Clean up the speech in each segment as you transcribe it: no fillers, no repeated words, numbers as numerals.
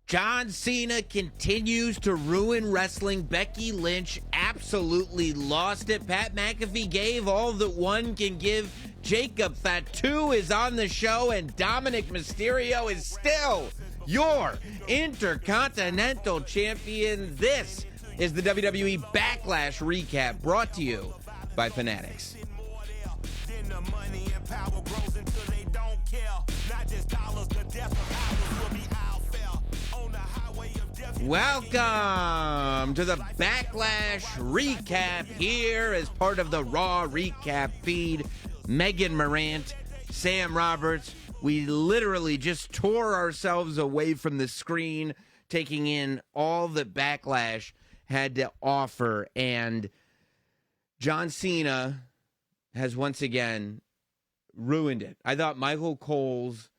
John Cena continues to ruin wrestling. Becky Lynch absolutely lost it. Pat McAfee gave all that one can give. Jacob Fatu is on the show, and Dominic Mysterio is still your Intercontinental Champion. This is the WWE Backlash Recap, brought to you by Fanatics. Welcome to the Backlash Recap here as part of the Raw Recap feed. Megan Morant, Sam Roberts, we literally just tore ourselves away from the screen, taking in all that Backlash had to offer. And John Cena has once again ruined it. I thought Michael Cole's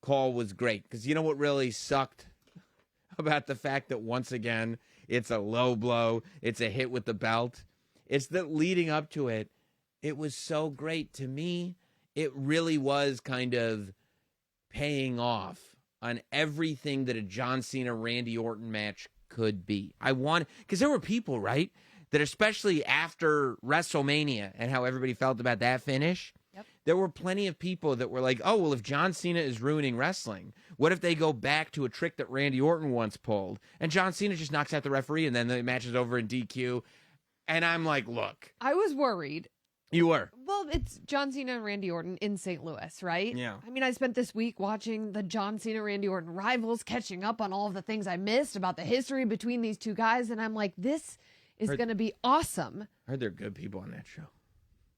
call was great, because you know what really sucked about the fact that once again it's a low blow, it's a hit with the belt? It's that leading up to it, it was so great. To me, it really was kind of paying off on everything that a John Cena Randy Orton match could be. Because there were people, right, that especially after WrestleMania and how everybody felt about that finish, there were plenty of people that were like, oh, well, if John Cena is ruining wrestling, what if they go back to a trick that Randy Orton once pulled, and John Cena just knocks out the referee, and then the match is over in DQ? And I'm like, look. I was worried. You were? Well, it's John Cena and Randy Orton in St. Louis, right? Yeah. I mean, I spent this week watching the John Cena, Randy Orton rivals, catching up on all of the things I missed about the history between these two guys, and I'm like, this is going to be awesome. I heard there are good people on that show.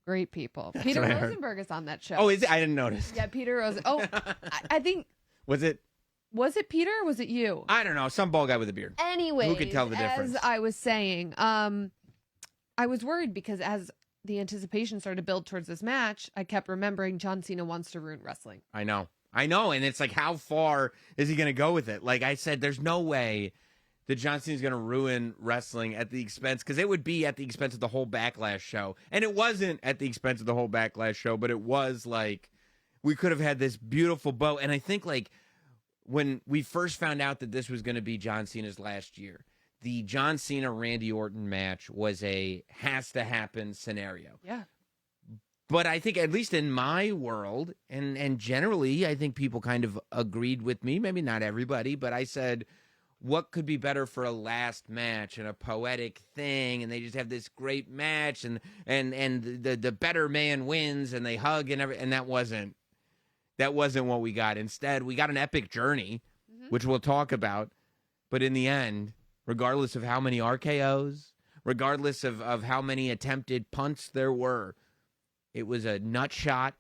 Great people. Peter Rosenberg is on that show. Oh, is it? I didn't notice. Yeah, Peter Rosenberg. Oh, I think. Was it Peter or was it you? I don't know. Some bald guy with a beard. Anyway, who could tell the difference? As I was saying, I was worried because as the anticipation started to build towards this match, I kept remembering John Cena wants to ruin wrestling. I know. And it's like, how far is he going to go with it? Like I said, there's no way that John Cena's going to ruin wrestling at the expense, because it would be at the expense of the whole Backlash show. And it wasn't at the expense of the whole Backlash show, but it was like, we could have had this beautiful bow. And I think like when we first found out that this was going to be John Cena's last year, the John Cena Randy Orton match was a has to happen scenario. Yeah. But I think, at least in my world, and generally, I think people kind of agreed with me. Maybe not everybody, but I said, what could be better for a last match and a poetic thing? And they just have this great match, and the better man wins, and they hug and that wasn't what we got. Instead, we got an epic journey, which we'll talk about. But in the end, regardless of how many RKOs, regardless of how many attempted punts there were, it was a nut shot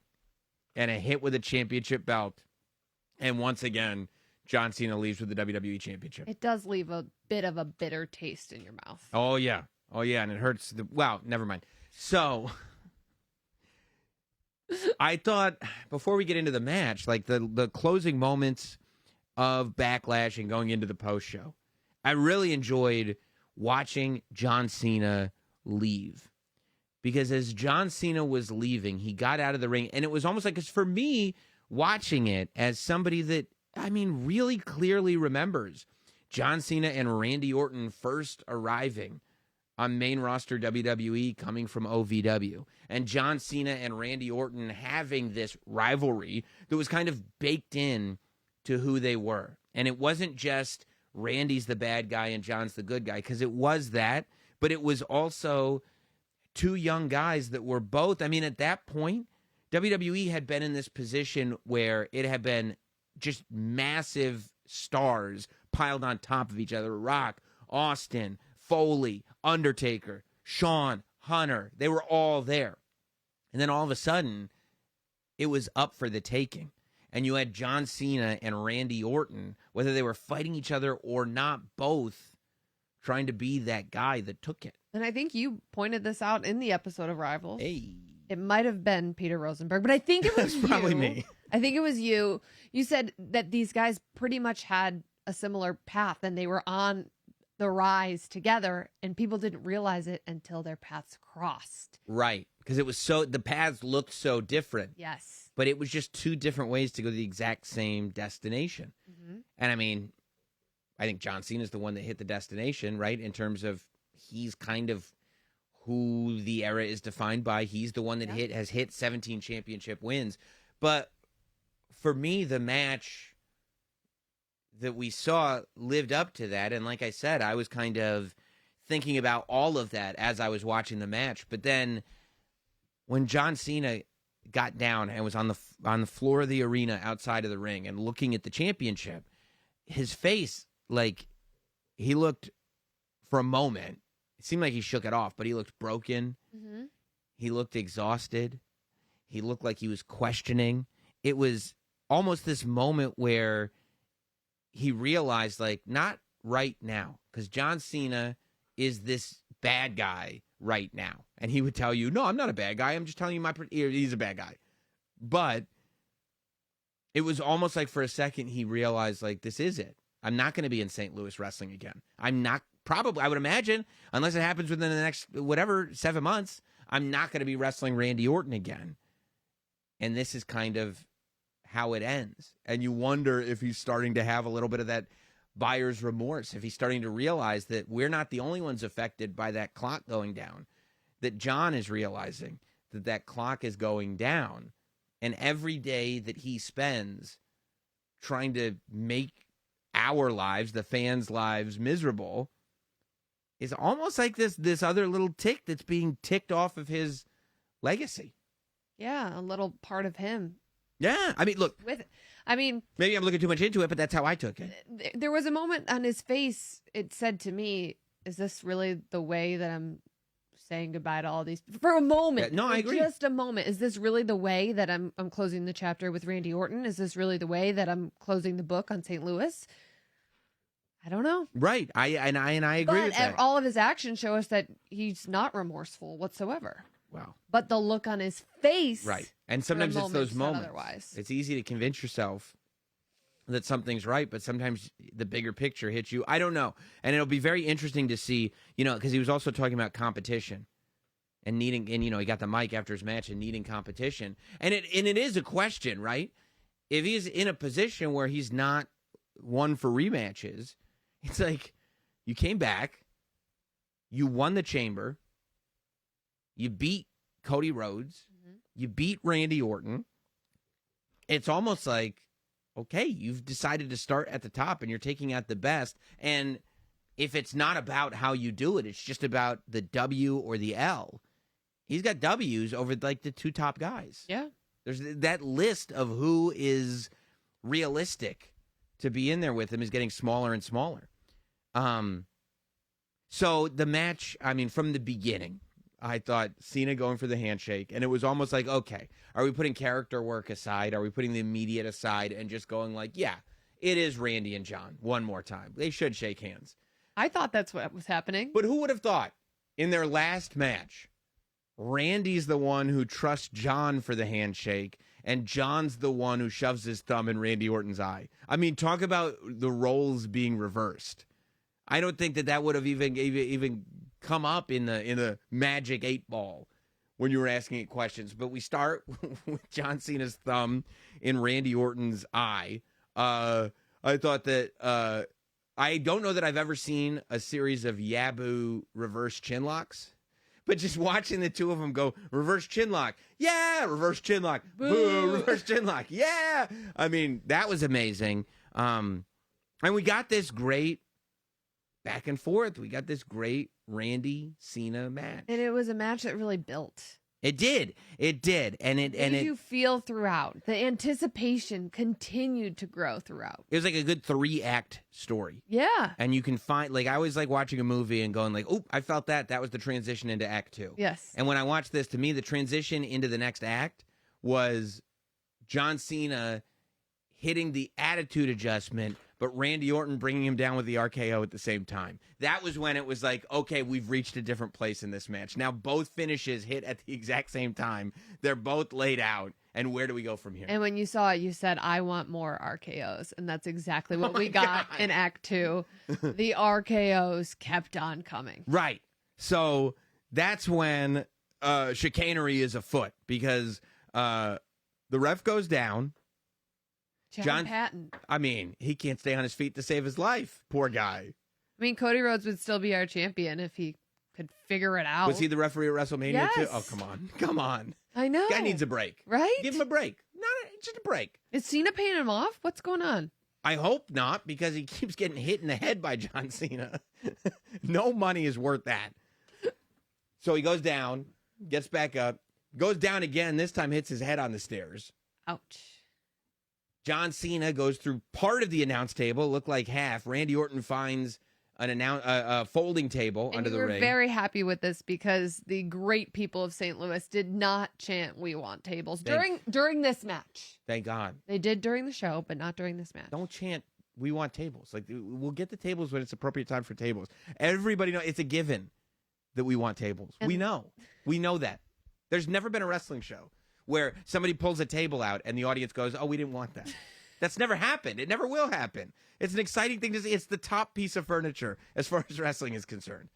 and a hit with a championship belt. And once again, John Cena leaves with the WWE Championship. It does leave a bit of a bitter taste in your mouth. Oh, yeah. And it hurts. Wow, never mind. So, I thought, before we get into the match, like the closing moments of Backlash and going into the post-show, I really enjoyed watching John Cena leave. Because as John Cena was leaving, he got out of the ring, and it was almost like, because for me, watching it as somebody that, I mean, really clearly remembers John Cena and Randy Orton first arriving on main roster WWE, coming from OVW, and John Cena and Randy Orton having this rivalry that was kind of baked in to who they were. And it wasn't just Randy's the bad guy and John's the good guy, because it was that, but it was also two young guys that were both, I mean, at that point, WWE had been in this position where it had been just massive stars piled on top of each other. Rock, Austin, Foley, Undertaker, Shawn, Hunter. They were all there. And then all of a sudden, it was up for the taking. And you had John Cena and Randy Orton, whether they were fighting each other or not, both trying to be that guy that took it. And I think you pointed this out in the episode of Rivals. Hey. It might have been Peter Rosenberg, but I think it was probably me. I think it was you. You said that these guys pretty much had a similar path, and they were on the rise together, and people didn't realize it until their paths crossed. Right. Because it was so, the paths looked so different. Yes. But it was just two different ways to go to the exact same destination. Mm-hmm. And I mean, I think John Cena is the one that hit the destination, right? In terms of he's kind of who the era is defined by. He's the one that has hit 17 championship wins. But for me, the match that we saw lived up to that. And like I said, I was kind of thinking about all of that as I was watching the match. But then when John Cena got down and was on the floor of the arena outside of the ring and looking at the championship, his face, like, he looked for a moment, it seemed like he shook it off, but he looked broken. Mm-hmm. He looked exhausted. He looked like he was questioning. It was almost this moment where he realized, like, not right now, because John Cena is this bad guy right now. And he would tell you, no, I'm not a bad guy. I'm just telling you he's a bad guy. But it was almost like for a second he realized, like, this is it. I'm not going to be in St. Louis wrestling again. I'm not, probably, I would imagine, unless it happens within the next, 7 months, I'm not going to be wrestling Randy Orton again. And this is kind of how it ends. And you wonder if he's starting to have a little bit of that buyer's remorse, if he's starting to realize that we're not the only ones affected by that clock going down, that John is realizing that that clock is going down. And every day that he spends trying to make our lives, the fans' lives, miserable, is almost like this other little tick that's being ticked off of his legacy. Yeah, a little part of him. Yeah, I mean, look. Maybe I'm looking too much into it, but that's how I took it. There was a moment on his face. It said to me, "Is this really the way that I'm saying goodbye to all these?" For a moment, no, I agree. Just a moment. Is this really the way that I'm closing the chapter with Randy Orton? Is this really the way that I'm closing the book on St. Louis? I don't know. Right, I agree with that. All of his actions show us that he's not remorseful whatsoever. Wow. But the look on his face, right? And sometimes it's those moments. Otherwise, it's easy to convince yourself that something's right, but sometimes the bigger picture hits you. I don't know, and it'll be very interesting to see, because he was also talking about competition and needing, and he got the mic after his match and needing competition, and it is a question, right? If he's in a position where he's not one for rematches, it's like you came back, you won the Chamber. You beat Cody Rhodes. Mm-hmm. You beat Randy Orton. It's almost like, okay, you've decided to start at the top and you're taking out the best. And if it's not about how you do it, it's just about the W or the L. He's got W's over like the two top guys. Yeah. There's that list of who is realistic to be in there with him is getting smaller and smaller. So the match, from the beginning, I thought Cena going for the handshake, and it was almost like, okay, are we putting character work aside? Are we putting the immediate aside and just going like, yeah, it is Randy and John one more time. They should shake hands. I thought that's what was happening. But who would have thought in their last match, Randy's the one who trusts John for the handshake, and John's the one who shoves his thumb in Randy Orton's eye. Talk about the roles being reversed. I don't think that would have even come up in the Magic 8 Ball when you were asking it questions. But we start with John Cena's thumb in Randy Orton's eye. I thought that I don't know that I've ever seen a series of Yabu reverse chinlocks, but just watching the two of them go reverse chinlock, yeah, reverse chinlock, boo, reverse chinlock, yeah. That was amazing. And we got this great back and forth. We got this great Randy Cena match, and it was a match that really built. It did, and it you feel throughout. The anticipation continued to grow throughout. It was like a good 3-act story. Yeah, and you can find, like, I always like watching a movie and going like, oh, I felt that was the transition into Act 2. Yes, and when I watched this, to me, the transition into the next act was John Cena hitting the attitude adjustment, but Randy Orton bringing him down with the RKO at the same time. That was when it was like, okay, we've reached a different place in this match. Now both finishes hit at the exact same time. They're both laid out. And where do we go from here? And when you saw it, you said, I want more RKOs. And that's exactly what we got in Act 2. The RKOs kept on coming. Right. So that's when chicanery is afoot, because the ref goes down. John Patton. I mean, he can't stay on his feet to save his life. Poor guy. I mean, Cody Rhodes would still be our champion if he could figure it out. Was he the referee at WrestleMania too? Yes. Oh, come on. Come on. I know. Guy needs a break. Right? Give him a break. Just a break. Is Cena paying him off? What's going on? I hope not, because he keeps getting hit in the head by John Cena. No money is worth that. So he goes down, gets back up, goes down again, this time hits his head on the stairs. Ouch. John Cena goes through part of the announce table, looked like half. Randy Orton finds a folding table And under the we're ring. very happy with this because the great people of St. Louis did not chant "We want tables" during this match. Thank God. They did during the show, but not during this match. Don't chant, "We want tables." Like, we'll get the tables when it's appropriate time for tables. Everybody knows it's a given that we want tables. And we know that. There's never been a wrestling show where somebody pulls a table out and the audience goes, "Oh, we didn't want that." That's never happened. It never will happen. It's an exciting thing to see. It's the top piece of furniture as far as wrestling is concerned.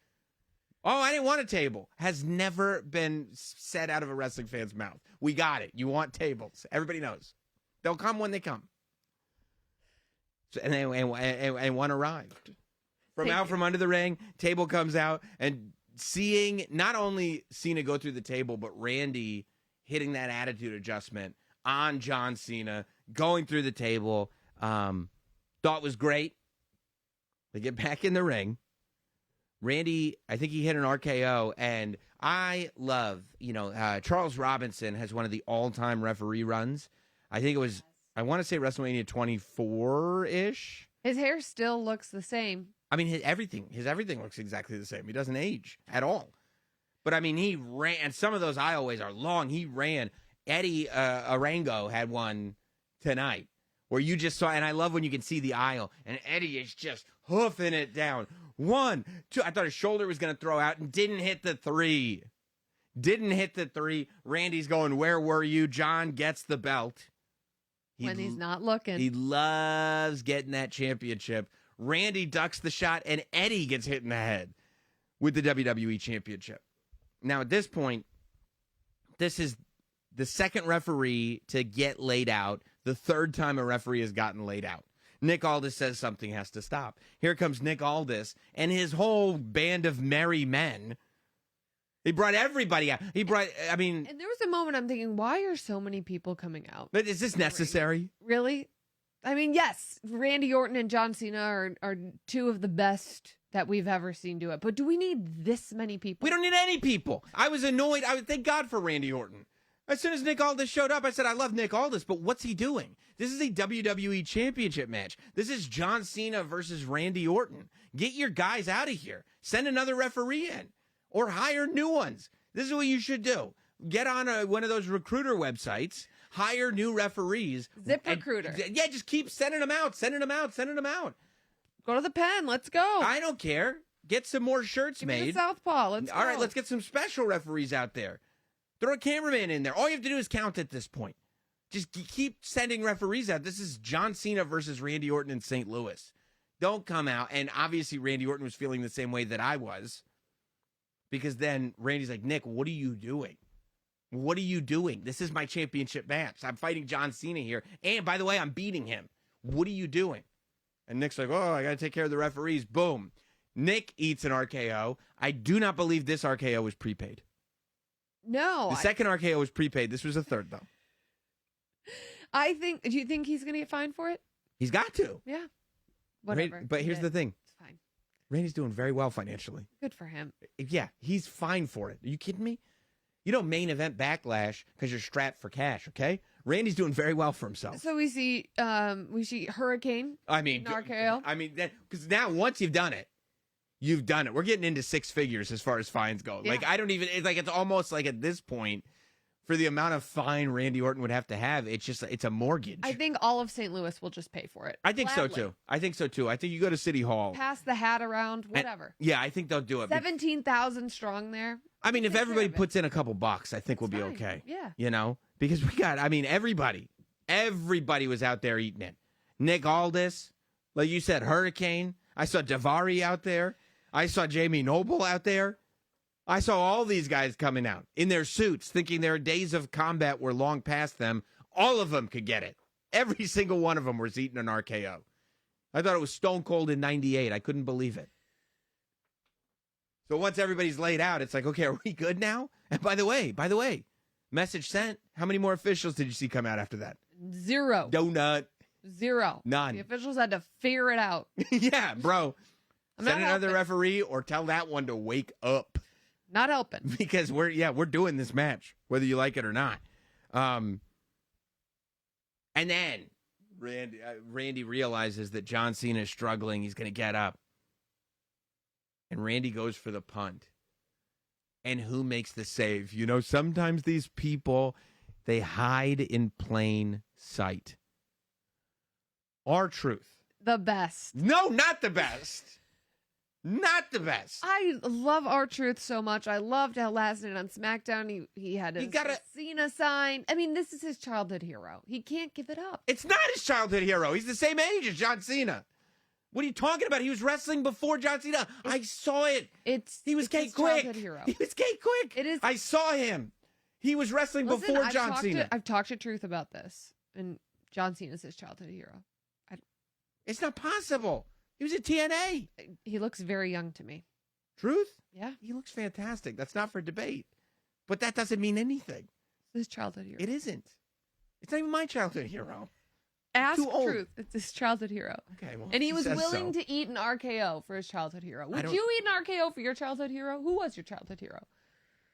"Oh, I didn't want a table." Has never been said out of a wrestling fan's mouth. We got it. You want tables. Everybody knows. They'll come when they come. So, and one arrived. From under the ring, table comes out, and seeing not only Cena go through the table, but Randy hitting that attitude adjustment on John Cena, going through the table, thought was great. They get back in the ring. Randy, I think he hit an RKO, and I love, Charles Robinson has one of the all-time referee runs. I think it was, I want to say WrestleMania 24-ish. His hair still looks the same. I mean, his everything looks exactly the same. He doesn't age at all. But, I mean, he ran, and some of those aisleways are long. He ran. Eddie Arango had one tonight where you just saw, and I love when you can see the aisle, and Eddie is just hoofing it down. 1, 2. I thought his shoulder was going to throw out and didn't hit the 3. Didn't hit the 3. Randy's going, "Where were you?" John gets the belt. When he's not looking. He loves getting that championship. Randy ducks the shot, and Eddie gets hit in the head with the WWE Championship. Now, at this point, this is the second referee to get laid out, the third time a referee has gotten laid out. Nick Aldis says something has to stop. Here comes Nick Aldis and his whole band of merry men. He brought everybody out. And there was a moment I'm thinking, why are so many people coming out? But is this necessary? Really? I mean, yes, Randy Orton and John Cena are two of the best that we've ever seen do it. But do we need this many people? We don't need any people. I was annoyed. Thank God for Randy Orton. As soon as Nick Aldis showed up, I said, I love Nick Aldis, but what's he doing? This is a WWE Championship match. This is John Cena versus Randy Orton. Get your guys out of here. Send another referee in or hire new ones. This is what you should do. Get on one of those recruiter websites. Hire new referees. ZipRecruiter. Yeah, just keep sending them out. Go to the pen. Let's go. I don't care. Get some more shirts Give me made. the Southpaw. Let's go. All right, let's get some special referees out there. Throw a cameraman in there. All you have to do is count at this point. Just keep sending referees out. This is John Cena versus Randy Orton in St. Louis. Don't come out. And obviously, Randy Orton was feeling the same way that I was. Because then Randy's like, "Nick, what are you doing? What are you doing? This is my championship match. I'm fighting John Cena here. And by the way, I'm beating him. What are you doing?" And Nick's like, "Oh, I got to take care of the referees." Boom. Nick eats an RKO. I do not believe this RKO was prepaid. No. The second RKO was prepaid. This was the third, though. Do you think he's going to get fined for it? He's got to. Yeah. Whatever. But here's the thing. It's fine. Randy's doing very well financially. Good for him. Yeah, he's fine for it. Are you kidding me? You don't main event Backlash because you're strapped for cash, okay? Randy's doing very well for himself. So we see Hurricane. RKO. Because now once you've done it, you've done it. We're getting into 6 figures as far as fines go. Yeah. It's almost like at this point, for the amount of fine Randy Orton would have to have, it's a mortgage. I think all of St. Louis will just pay for it. I think so too. I think you go to City Hall. Pass the hat around, whatever. Yeah, I think they'll do it. 17,000 strong there. I mean, if everybody puts in a couple bucks, I think we'll be okay. Yeah. Because everybody was out there eating it. Nick Aldis, like you said, Hurricane. I saw Daivari out there. I saw Jamie Noble out there. I saw all these guys coming out in their suits, thinking their days of combat were long past them. All of them could get it. Every single one of them was eating an RKO. I thought it was Stone Cold in 98. I couldn't believe it. So once everybody's laid out, it's like, okay, are we good now? And by the way, message sent. How many more officials did you see come out after that? 0. Donut. 0. None. The officials had to figure it out. Yeah, bro. I'm Send not another helping. referee or tell that one to wake up. Not helping. Because we're doing this match, whether you like it or not. And then Randy realizes that John Cena is struggling. He's going to get up. And Randy goes for the punt. And who makes the save? You know, sometimes these people, they hide in plain sight. R-Truth. The best. No, not the best. Not the best. I love R-Truth so much. I loved how last night on SmackDown he had his Cena sign. I mean, this is his childhood hero. He can't give it up. It's not his childhood hero. He's the same age as John Cena. What are you talking about? He was wrestling before John Cena. I saw it. He was Kate Quick. Hero. He was Kate Quick. It is. I saw him. He was wrestling before John Cena. I've talked to Truth about this, and John Cena's his childhood hero. It's not possible. He was at TNA. He looks very young to me. Truth? Yeah. He looks fantastic. That's not for debate. But that doesn't mean anything. It's his childhood hero. It isn't. It's not even my childhood hero. Ask Too old. Truth. It's his childhood hero. Okay, well, and he was says willing so. to eat an RKO for his childhood hero. Would you eat an RKO for your childhood hero? Who was your childhood hero?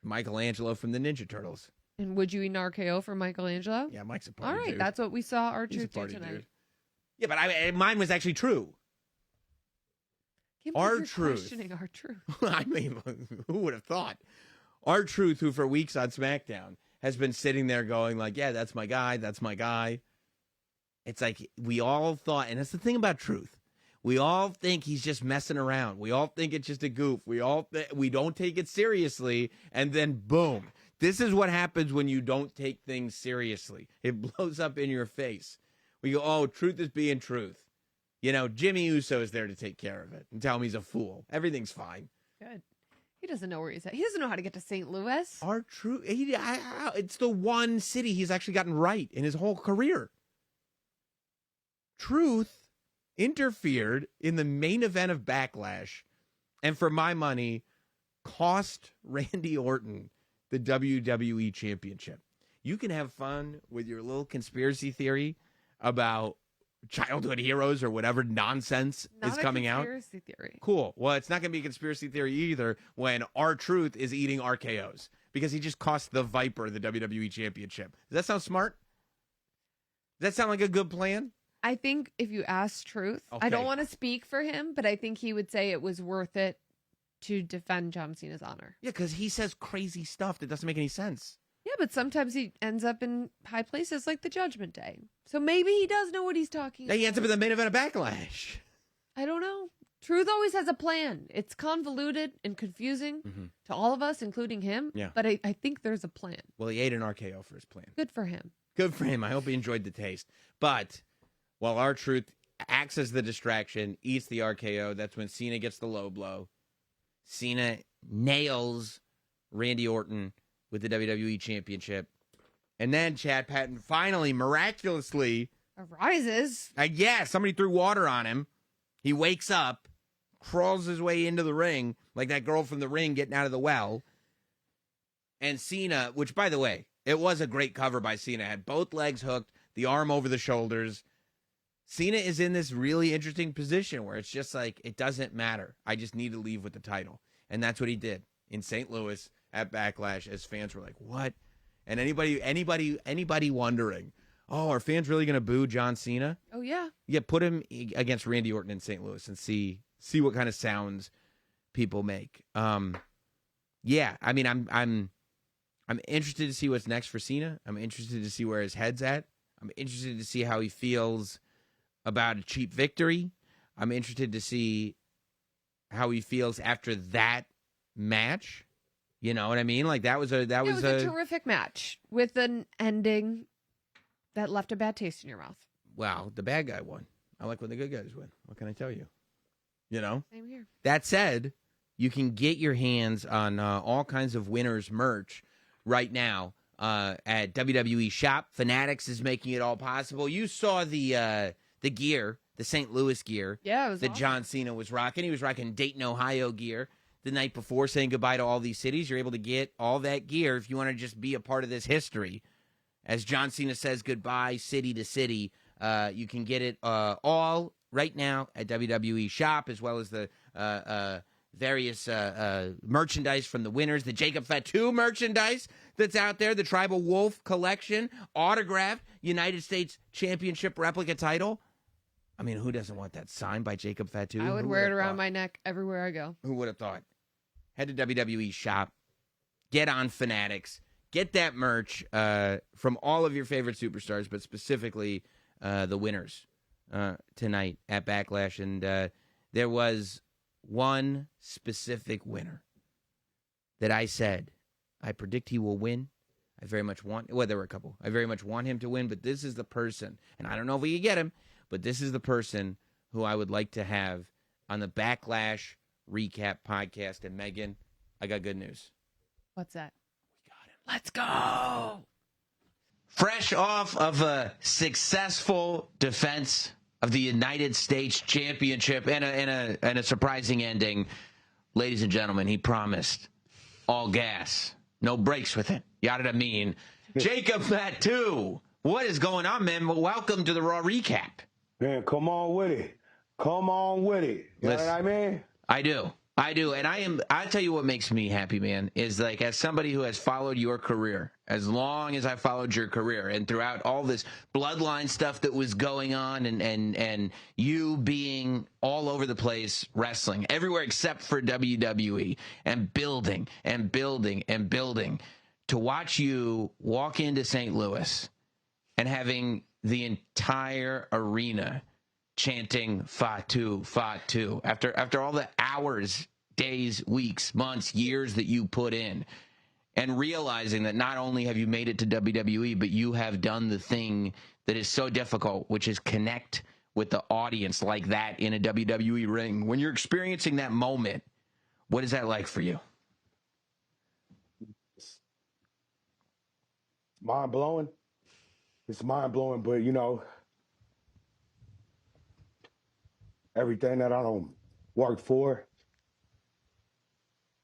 Michelangelo from the Ninja Turtles. And would you eat an RKO for Michelangelo? Yeah, Mike's a party All right, dude. that's what we saw R-Truth He's a party do tonight. dude. Yeah, but mine was actually true. R-Truth. Questioning R-Truth. I mean, who would have thought? R-Truth, who for weeks on SmackDown has been sitting there going like, yeah, that's my guy. That's my guy. It's like we all thought, and that's the thing about Truth. We all think he's just messing around. We all think it's just a goof. We don't take it seriously, and then boom. This is what happens when you don't take things seriously. It blows up in your face. We go, oh, Truth is being Truth. You know, Jimmy Uso is there to take care of it and tell him he's a fool. Everything's fine. Good. He doesn't know where he's at. He doesn't know how to get to St. Louis. R-Truth, it's the one city he's actually gotten right in his whole career. Truth interfered in the main event of Backlash, and for my money, cost Randy Orton the WWE Championship. You can have fun with your little conspiracy theory about childhood heroes or whatever nonsense is coming out. Conspiracy theory. Cool. Well, it's not going to be a conspiracy theory either when R-Truth is eating RKOs because he just cost the Viper the WWE Championship. Does that sound smart? Does that sound like a good plan? I think if you ask Truth, Okay. I don't want to speak for him, but I think he would say it was worth it to defend John Cena's honor. Yeah, because he says crazy stuff that doesn't make any sense. Yeah, but sometimes he ends up in high places like the Judgment Day. So maybe he does know what he's talking about. He ends up in the main event of Backlash. I don't know. Truth always has a plan. It's convoluted and confusing to all of us, including him. Yeah. But I think there's a plan. Well, he ate an RKO for his plan. Good for him. Good for him. I hope he enjoyed the taste. But while R-Truth acts as the distraction, eats the RKO, that's when Cena gets the low blow. Cena nails Randy Orton with the WWE Championship. And then Chad Patton finally, miraculously, Arises. somebody threw water on him. He wakes up, crawls his way into the ring, like that girl from The Ring getting out of the well. And Cena, which, by the way, it was a great cover by Cena, had both legs hooked, the arm over the shoulders. Cena is in this really interesting position where it's just like, it doesn't matter. I just need to leave with the title. And that's what he did in St. Louis at Backlash, as fans were like, what? And anybody wondering, oh, are fans really going to boo John Cena? Oh, yeah. Yeah, put him against Randy Orton in St. Louis and see what kind of sounds people make. Yeah, I mean, I'm interested to see what's next for Cena. I'm interested to see where his head's at. I'm interested to see how he feels about a cheap victory. I'm interested to see how he feels after that match. You know what I mean? Like that was a terrific match with an ending that left a bad taste in your mouth. Well, the bad guy won. I like when the good guys win. What can I tell you? You know? Same here. That said, you can get your hands on all kinds of winners merch right now at WWE Shop. Fanatics is making it all possible. You saw the gear, the St. Louis gear, Yeah, it was that awesome. John Cena was rocking. He was rocking Dayton, Ohio gear the night before, saying goodbye to all these cities. You're able to get all that gear if you want to just be a part of this history. As John Cena says goodbye city to city, you can get it all right now at WWE Shop, as well as the various merchandise from the winners, the Jacob Fatu merchandise that's out there, the Tribal Wolf collection, autographed United States Championship replica title. I mean, who doesn't want that signed by Jacob Fatu? I would wear it around my neck everywhere I go. Who would have thought? Head to WWE Shop, get on Fanatics, get that merch from all of your favorite superstars, but specifically the winners tonight at Backlash. And there was one specific winner that I said, I predict he will win. I very much want, well, there were a couple. I very much want him to win, but this is the person, and I don't know if we can get him, but this is the person who I would like to have on the Backlash Recap podcast. And Megan, I got good news. What's that? We got him. Let's go. Fresh off of a successful defense of the United States Championship and a surprising ending, ladies and gentlemen, he promised all gas, no brakes with it. Yada I mean. Jacob Fatu, what is going on, man? Welcome to the Raw Recap. Man, come on with it. Come on with it. You know what I mean? I do. And I'll tell you what makes me happy, man, is like as somebody who has followed your career, as long as I followed your career and throughout all this bloodline stuff that was going on and you being all over the place wrestling, everywhere except for WWE, and building and building and building, to watch you walk into St. Louis and having the entire arena chanting Fatu, Fatu, after all the hours, days, weeks, months, years that you put in, and realizing that not only have you made it to WWE, but you have done the thing that is so difficult, which is connect with the audience like that in a WWE ring. When you're experiencing that moment, what is that like for you? Mind-blowing. It's mind-blowing, but, you know, everything that I don't work for,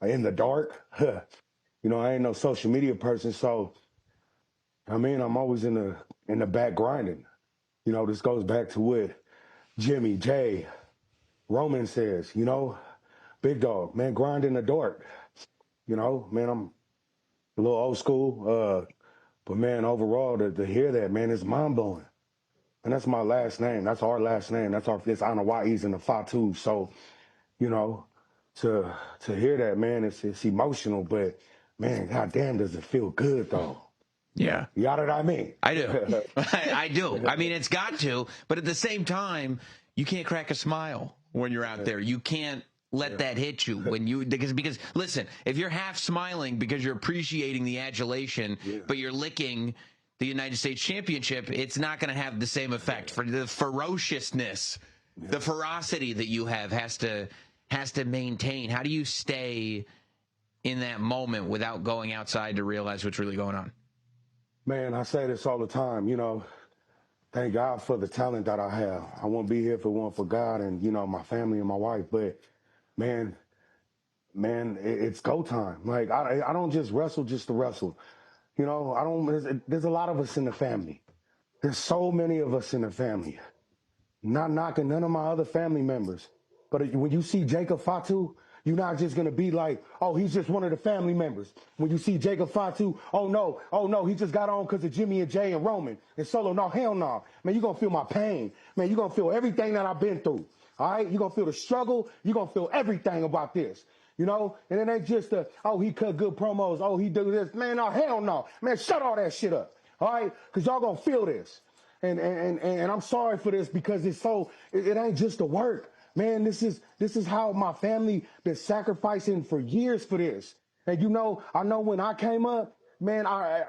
in the dark, you know, I ain't no social media person, so, I mean, I'm always in the back grinding. You know, this goes back to what Jimmy, Jay, Roman says, you know, big dog, man, grind in the dark. You know, man, I'm a little old school, but, man, overall, to hear that, man, it's mind-blowing. And that's my last name. That's our last name. That's Anawai's and the Fatu. So, you know, to hear that, man, it's emotional. But, man, goddamn, does it feel good, though? Yeah. You know what I mean? I do. I do. I mean, it's got to. But at the same time, you can't crack a smile when you're out there. You can't let that hit you when you because listen, if you're half smiling because you're appreciating the adulation, but you're licking the United States Championship, it's not going to have the same effect. For the ferociousness, the ferocity that you have has to maintain. How do you stay in that moment without going outside to realize what's really going on? Man, I say this all the time, you know, thank God for the talent that I have. I wouldn't be here if it weren't for God and, you know, my family and my wife. But, man, it's go time. Like, I don't just wrestle just to wrestle. You know, there's a lot of us in the family. There's so many of us in the family. Not knocking none of my other family members. But when you see Jacob Fatu, you're not just going to be like, oh, he's just one of the family members. When you see Jacob Fatu, oh, no, he just got on because of Jimmy and Jay and Roman and Solo. No, hell no. Man, you're going to feel my pain. Man, you're going to feel everything that I've been through. All right? You're going to feel the struggle. You're going to feel everything about this. You know, and it ain't just he cut good promos. Oh, he do this. Man, no, hell no. Man, shut all that shit up. All right? Because y'all going to feel this. And I'm sorry for this because it ain't just the work. Man, this is how my family been sacrificing for years for this. And you know, I know when I came up, man, I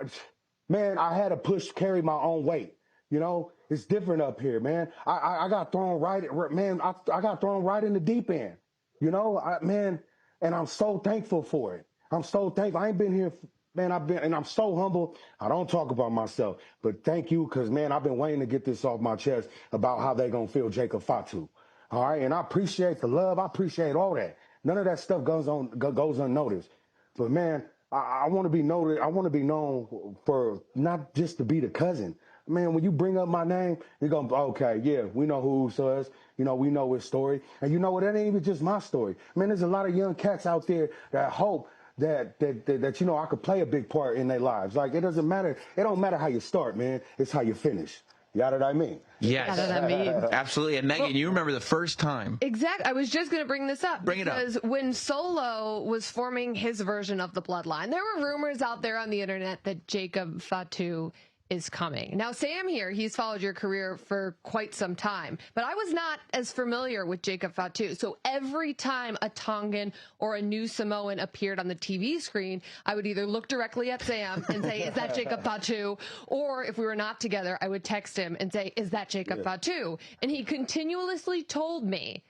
had to carry my own weight. You know, it's different up here, man. I got thrown right in the deep end. You know, man, and I'm so thankful for it. I'm so thankful. I ain't been here man, I'm so humble. I don't talk about myself, but thank you, because, man, I've been waiting to get this off my chest about how they going to feel Jacob Fatu. All right. And I appreciate the love. I appreciate all that. None of that stuff goes unnoticed. But, man, I want to be noted. I want to be known for not just to be the cousin. Man, when you bring up my name, you're going to, okay, yeah, we know who Uso is. You know, we know his story. And you know what? That ain't even just my story. Man, there's a lot of young cats out there that hope that you know, I could play a big part in their lives. Like, it doesn't matter. It don't matter how you start, man. It's how you finish. You know what I mean? Yes. What does that mean? Absolutely. And Megan, you remember the first time. Exactly. I was just going to bring this up. Bring it up. Because when Solo was forming his version of the Bloodline, there were rumors out there on the internet that Jacob Fatu is coming. Now, Sam here, he's followed your career for quite some time, but I was not as familiar with Jacob Fatu. So every time a Tongan or a new Samoan appeared on the TV screen, I would either look directly at Sam and say, is that Jacob Fatu? Or if we were not together, I would text him and say, is that Jacob Fatu? And he continuously told me,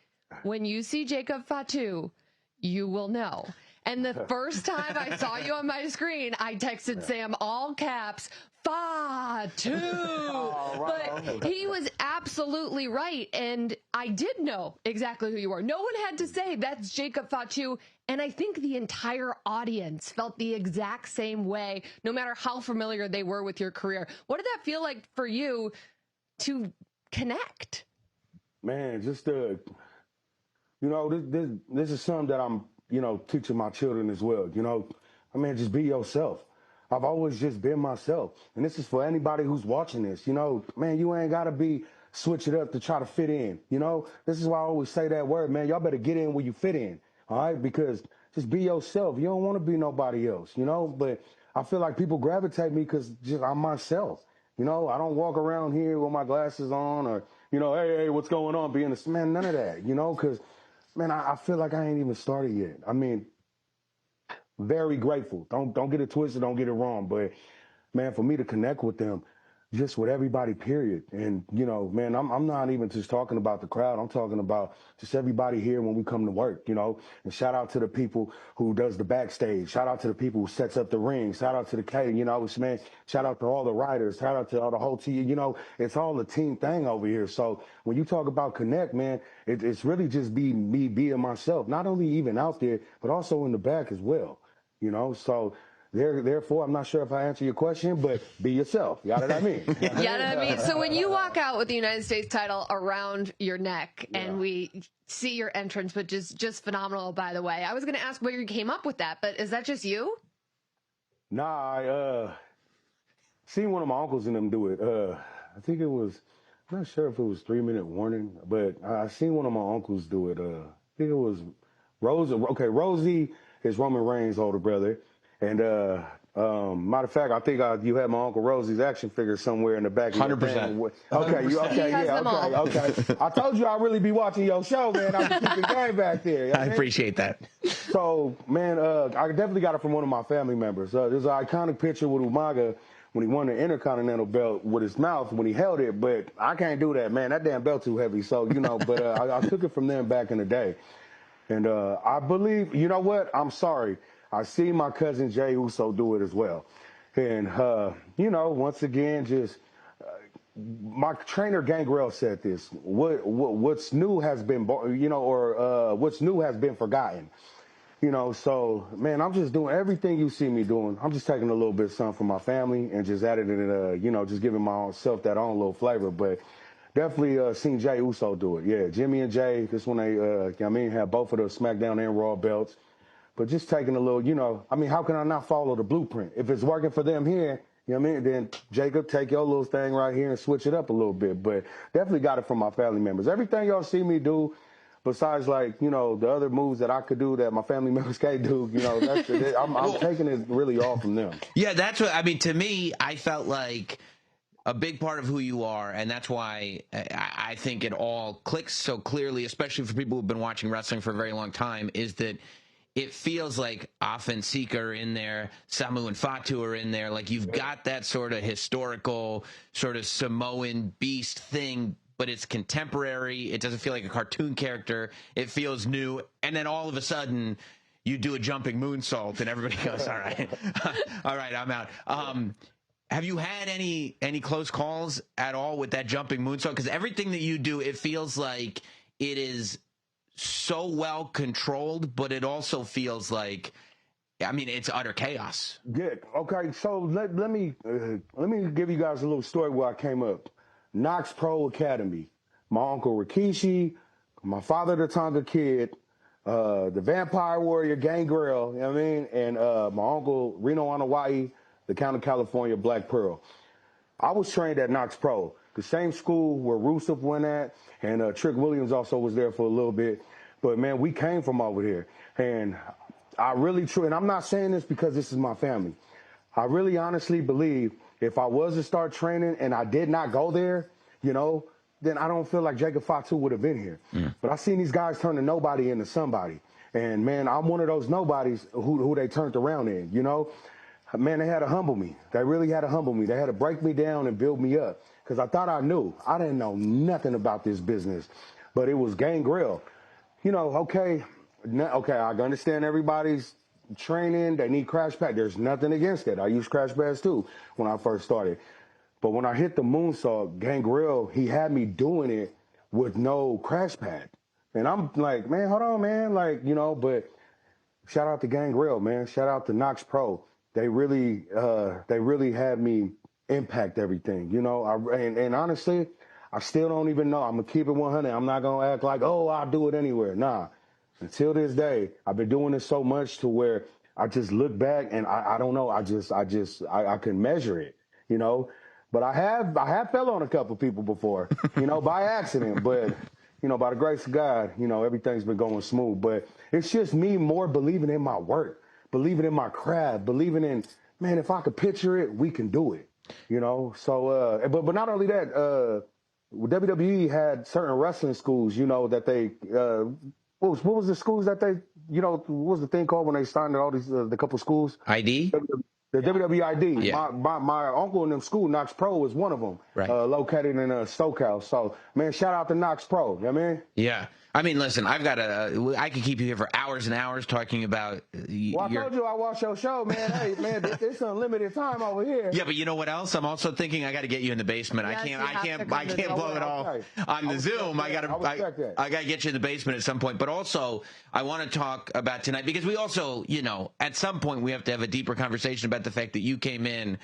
when you see Jacob Fatu, you will know. And the first time I saw you on my screen, I texted Sam all caps, Fatu. But he was absolutely right. And I did know exactly who you were. No one had to say that's Jacob Fatu. And I think the entire audience felt the exact same way, no matter how familiar they were with your career. What did that feel like for you to connect? Man, just you know, this is something that I'm, you know, teaching my children as well. You know, I mean, just be yourself. I've always just been myself. And this is for anybody who's watching this. You know, man, you ain't got to switch it up to try to fit in. You know, this is why I always say that word, man. Y'all better get in where you fit in. All right. Because just be yourself. You don't want to be nobody else, you know, but I feel like people gravitate me because I'm myself. You know, I don't walk around here with my glasses on or, you know, hey, what's going on? Being a man, none of that, you know, because, man, I feel like I ain't even started yet. I mean, very grateful. Don't get it twisted. Don't get it wrong. But, man, for me to connect with them, just with everybody, period. And, you know, man, I'm not even just talking about the crowd. I'm talking about just everybody here when we come to work, you know. And shout out to the people who does the backstage. Shout out to the people who sets up the ring. Shout out to the catering, you know, man, shout out to all the writers. Shout out to all the whole team. You know, it's all a team thing over here. So when you talk about connect, man, it's really just me being myself, not only even out there, but also in the back as well, you know. So therefore, I'm not sure if I answer your question, but be yourself. You know what I mean? You know what I mean? So when you walk out with the United States title around your neck and we see your entrance, which is just phenomenal, by the way, I was going to ask where you came up with that, but is that just you? Nah, I seen one of my uncles and them do it. I think it was, I'm not sure if it was 3 Minute Warning, but I seen one of my uncles do it. I think it was Rosie. Okay, Rosie is Roman Reigns' older brother. And matter of fact, I think you had my Uncle Rosie's action figure somewhere in the back. 100%. Okay. I told you I'd really be watching your show, man. I was keeping game back there. I appreciate that. So, man, I definitely got it from one of my family members. There's an iconic picture with Umaga when he won the Intercontinental belt with his mouth when he held it, but I can't do that, man. That damn belt too heavy. So, you know, but I took it from them back in the day. And I believe, you know what? I'm sorry. I see my cousin Jey Uso do it as well. And, you know, once again, just my trainer Gangrel said this. What's new has been, you know, or what's new has been forgotten. You know, so, man, I'm just doing everything you see me doing. I'm just taking a little bit of something from my family and just adding it, you know, just giving myself that own little flavor. But definitely seen Jey Uso do it. Yeah, Jimmy and Jay, this when they, I mean, have both of the SmackDown and Raw belts. But just taking a little, you know, I mean, how can I not follow the blueprint? If it's working for them here, you know what I mean, then Jacob, take your little thing right here and switch it up a little bit. But definitely got it from my family members. Everything y'all see me do, besides, like, you know, the other moves that I could do that my family members can't do, you know, I'm taking it really all from them. Yeah, that's what, I mean, to me, I felt like a big part of who you are, and that's why I think it all clicks so clearly, especially for people who've been watching wrestling for a very long time, is that it feels like Afa and Sika are in there, Samu and Fatu are in there. Like, you've got that sort of historical, sort of Samoan beast thing, but it's contemporary. It doesn't feel like a cartoon character. It feels new. And then all of a sudden, you do a jumping moonsault, and everybody goes, all right, all right, I'm out. Have you had any close calls at all with that jumping moonsault? Because everything that you do, it feels like it is so well controlled, but it also feels like, I mean, it's utter chaos. Good. Okay, so let me give you guys a little story where I came up. Knox Pro Academy. My uncle Rikishi, my father the Tonga Kid, the Vampire Warrior Gangrel, you know what I mean? And my uncle Reno Anawai, the Count of California Black Pearl. I was trained at Knox Pro, the same school where Rusev went at, and Trick Williams also was there for a little bit. But man, we came from over here, and I really and I'm not saying this because this is my family. I really honestly believe if I was to start training and I did not go there, you know, then I don't feel like Jacob Fatu would have been here. But I seen these guys turn a nobody into somebody. And man, I'm one of those nobodies who they turned around in, you know. Man, they had to humble me. They really had to humble me. They had to break me down and build me up because I thought I knew. I didn't know nothing about this business, but it was Gangrel. You know, okay, I understand everybody's training. They need crash pad. There's nothing against it. I used crash pads too when I first started. But when I hit the moonsault, Gangrel, he had me doing it with no crash pad. And I'm like, man, hold on, man. Like, you know, but shout out to Gangrel, man. Shout out to Knox Pro. They really had me impact everything, you know. And honestly, I still don't even know. I'm going to keep it 100. I'm not going to act like, oh, I'll do it anywhere. Nah. Until this day, I've been doing this so much to where I just look back and I don't know. I can measure it, you know. But I have fell on a couple people before, you know, by accident. But, you know, by the grace of God, you know, everything's been going smooth. But it's just me more believing in my work, believing in my craft, believing in, man, if I could picture it, we can do it, you know. So, but not only that, WWE had certain wrestling schools, you know, that they, what was the schools that they, you know, what was the thing called when they signed all these, the couple schools? ID? The WWID. Yeah. My uncle in them school, Knox Pro, is one of them, right. Located in SoCal. So, man, shout out to Knox Pro. You know what I mean? Yeah. I mean, listen, I could keep you here for hours and hours talking about. Well, I told you I watched your show, man. Hey, man, it's unlimited time over here. Yeah, but you know what else? I'm also thinking I got to get you in the basement. Yes, I can't blow it all on the Zoom. I got to get you in the basement at some point. But also, I want to talk about tonight because we also, you know, at some point we have to have a deeper conversation about the fact that you came in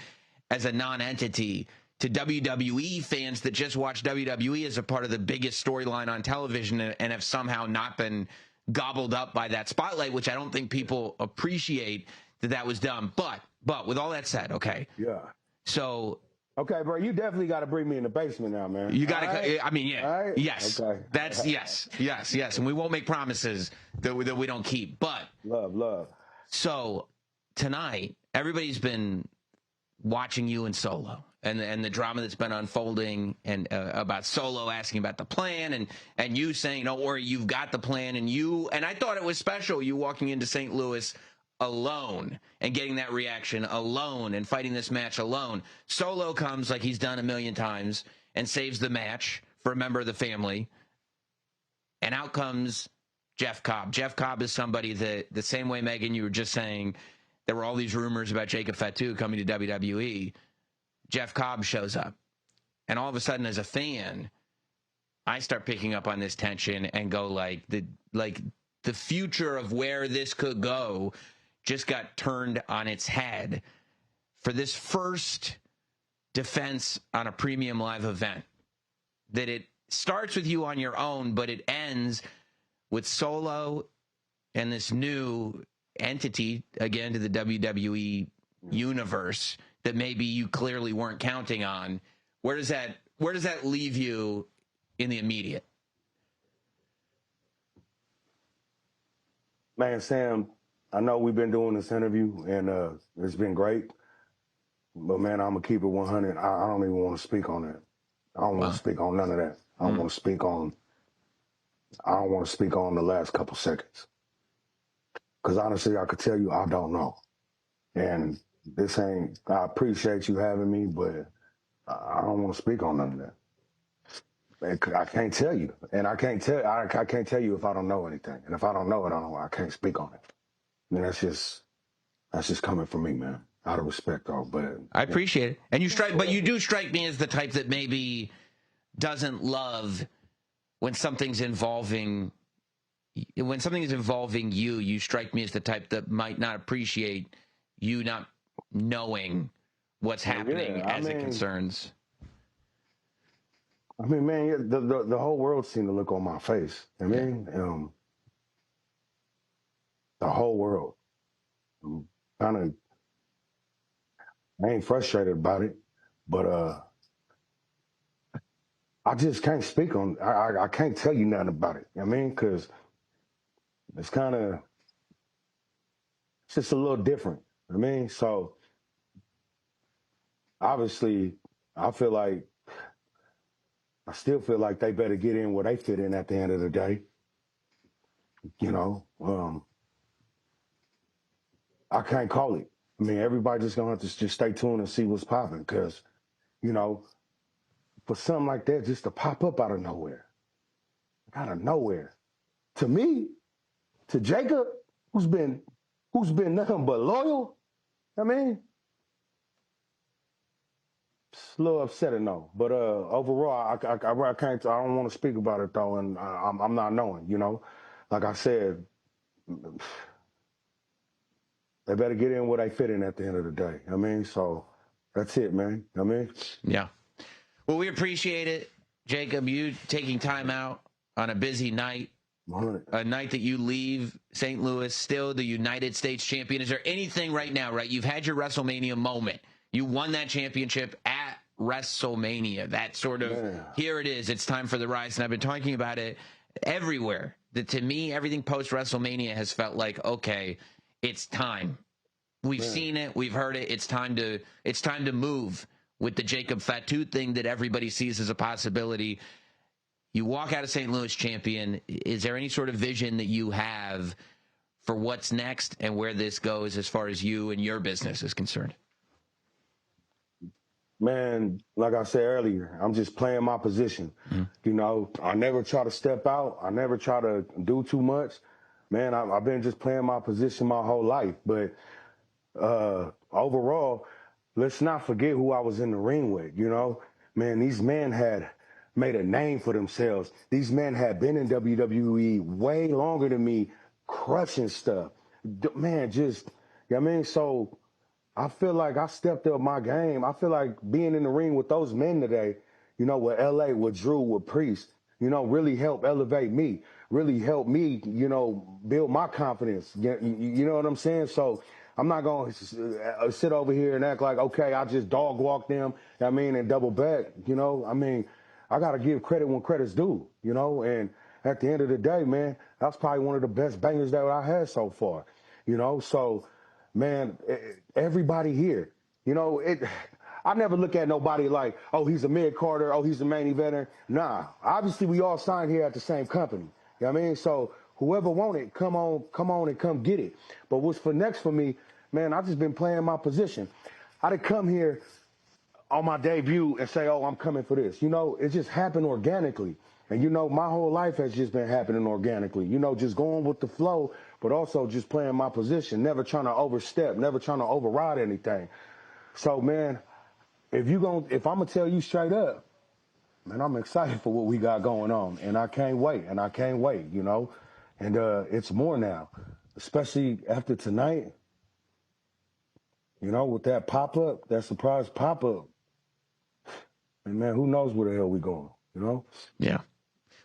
as a non-entity to WWE fans that just watch WWE as a part of the biggest storyline on television and have somehow not been gobbled up by that spotlight, which I don't think people appreciate that was done. But with all that said, okay. Yeah. So. Okay, bro, you definitely got to bring me in the basement now, man. You got to, right? I mean, yeah. Right? Yes. Okay. That's yes. And we won't make promises that we don't keep, but. Love. So tonight, everybody's been watching you in Solo. And the drama that's been unfolding and about Solo asking about the plan and you saying, don't worry, you've got the plan. And I thought it was special, you walking into St. Louis alone and getting that reaction alone and fighting this match alone. Solo comes like he's done a million times and saves the match for a member of the family. And out comes Jeff Cobb. Jeff Cobb is somebody that, the same way, Megan, you were just saying, there were all these rumors about Jacob Fatu coming to WWE. Jeff Cobb shows up. And all of a sudden, as a fan, I start picking up on this tension and go like the future of where this could go just got turned on its head for this first defense on a premium live event. That it starts with you on your own, but it ends with Solo and this new entity, again, to the WWE universe that maybe you clearly weren't counting on. Where does that leave you in the immediate? Man, Sam, I know we've been doing this interview and it's been great. But man, I'm gonna keep it 100. I don't even want to speak on that. I don't want to speak on none of that. I don't want to speak on the last couple seconds. Because honestly, I could tell you I don't know. And I appreciate you having me, but I don't want to speak on none of that. I can't tell you. And I can't tell you if I don't know anything. And if I don't know it, I can't speak on it. I mean, that's just coming from me, man. Out of respect, though. But I appreciate it. And you do strike me as the type that maybe doesn't love when something's involving you. You strike me as the type that might not appreciate you not knowing what's happening as it concerns. I mean, man, the whole world seemed to look on my face. I mean, the whole world. I ain't frustrated about it, but I just can't speak on. I can't tell you nothing about it. I mean, because it's just a little different. I mean, so obviously, I still feel like they better get in where they fit in at the end of the day. You know, I can't call it. I mean, everybody just gonna have to just stay tuned and see what's popping, because, you know, for something like that just to pop up out of nowhere, to me, to Jacob, who's been nothing but loyal. I mean, it's a little upsetting though. But overall, I can't. I don't want to speak about it though, and I'm not knowing. You know, like I said, they better get in where they fit in at the end of the day. I mean, so that's it, man. I mean, yeah. Well, we appreciate it, Jacob. You taking time out on a busy night. A night that you leave St. Louis still the United States champion. Is there anything right now, right? You've had your WrestleMania moment. You won that championship at WrestleMania. That sort of, here it is. It's time for the rise. And I've been talking about it everywhere. That to me, everything post-WrestleMania has felt like, okay, it's time. We've seen it. We've heard it. It's time to move with the Jacob Fatu thing that everybody sees as a possibility. You walk out of St. Louis champion. Is there any sort of vision that you have for what's next and where this goes as far as you and your business is concerned? Man, like I said earlier, I'm just playing my position. You know, I never try to step out. I never try to do too much. Man, I've been just playing my position my whole life. But overall, let's not forget who I was in the ring with, you know? Man, these men had made a name for themselves. These men had been in WWE way longer than me, crushing stuff. Man, just, you know what I mean? So I feel like I stepped up my game. I feel like being in the ring with those men today, you know, with LA, with Drew, with Priest, you know, really helped elevate me, really helped me, you know, build my confidence. You know what I'm saying? So I'm not going to sit over here and act like, okay, I just dog walk them, I mean, and double back, you know? I mean, I got to give credit when credit's due, you know? And at the end of the day, man, that's probably one of the best bangers that I had so far, you know? So, man, everybody here, you know, I never look at nobody like, oh, he's a mid-carder, oh, he's a main eventer. Nah, obviously we all signed here at the same company, you know what I mean? So whoever want it, come on and come get it. But what's for next for me, man, I've just been playing my position. I didn't come here on my debut and say, oh, I'm coming for this. You know, it just happened organically. And, you know, my whole life has just been happening organically. You know, just going with the flow, but also just playing my position, never trying to overstep, never trying to override anything. So, man, if I'm going to tell you straight up, man, I'm excited for what we got going on. And I can't wait, you know. And it's more now, especially after tonight, you know, with that pop-up, that surprise pop-up. And, man, who knows where the hell we going, you know? Yeah.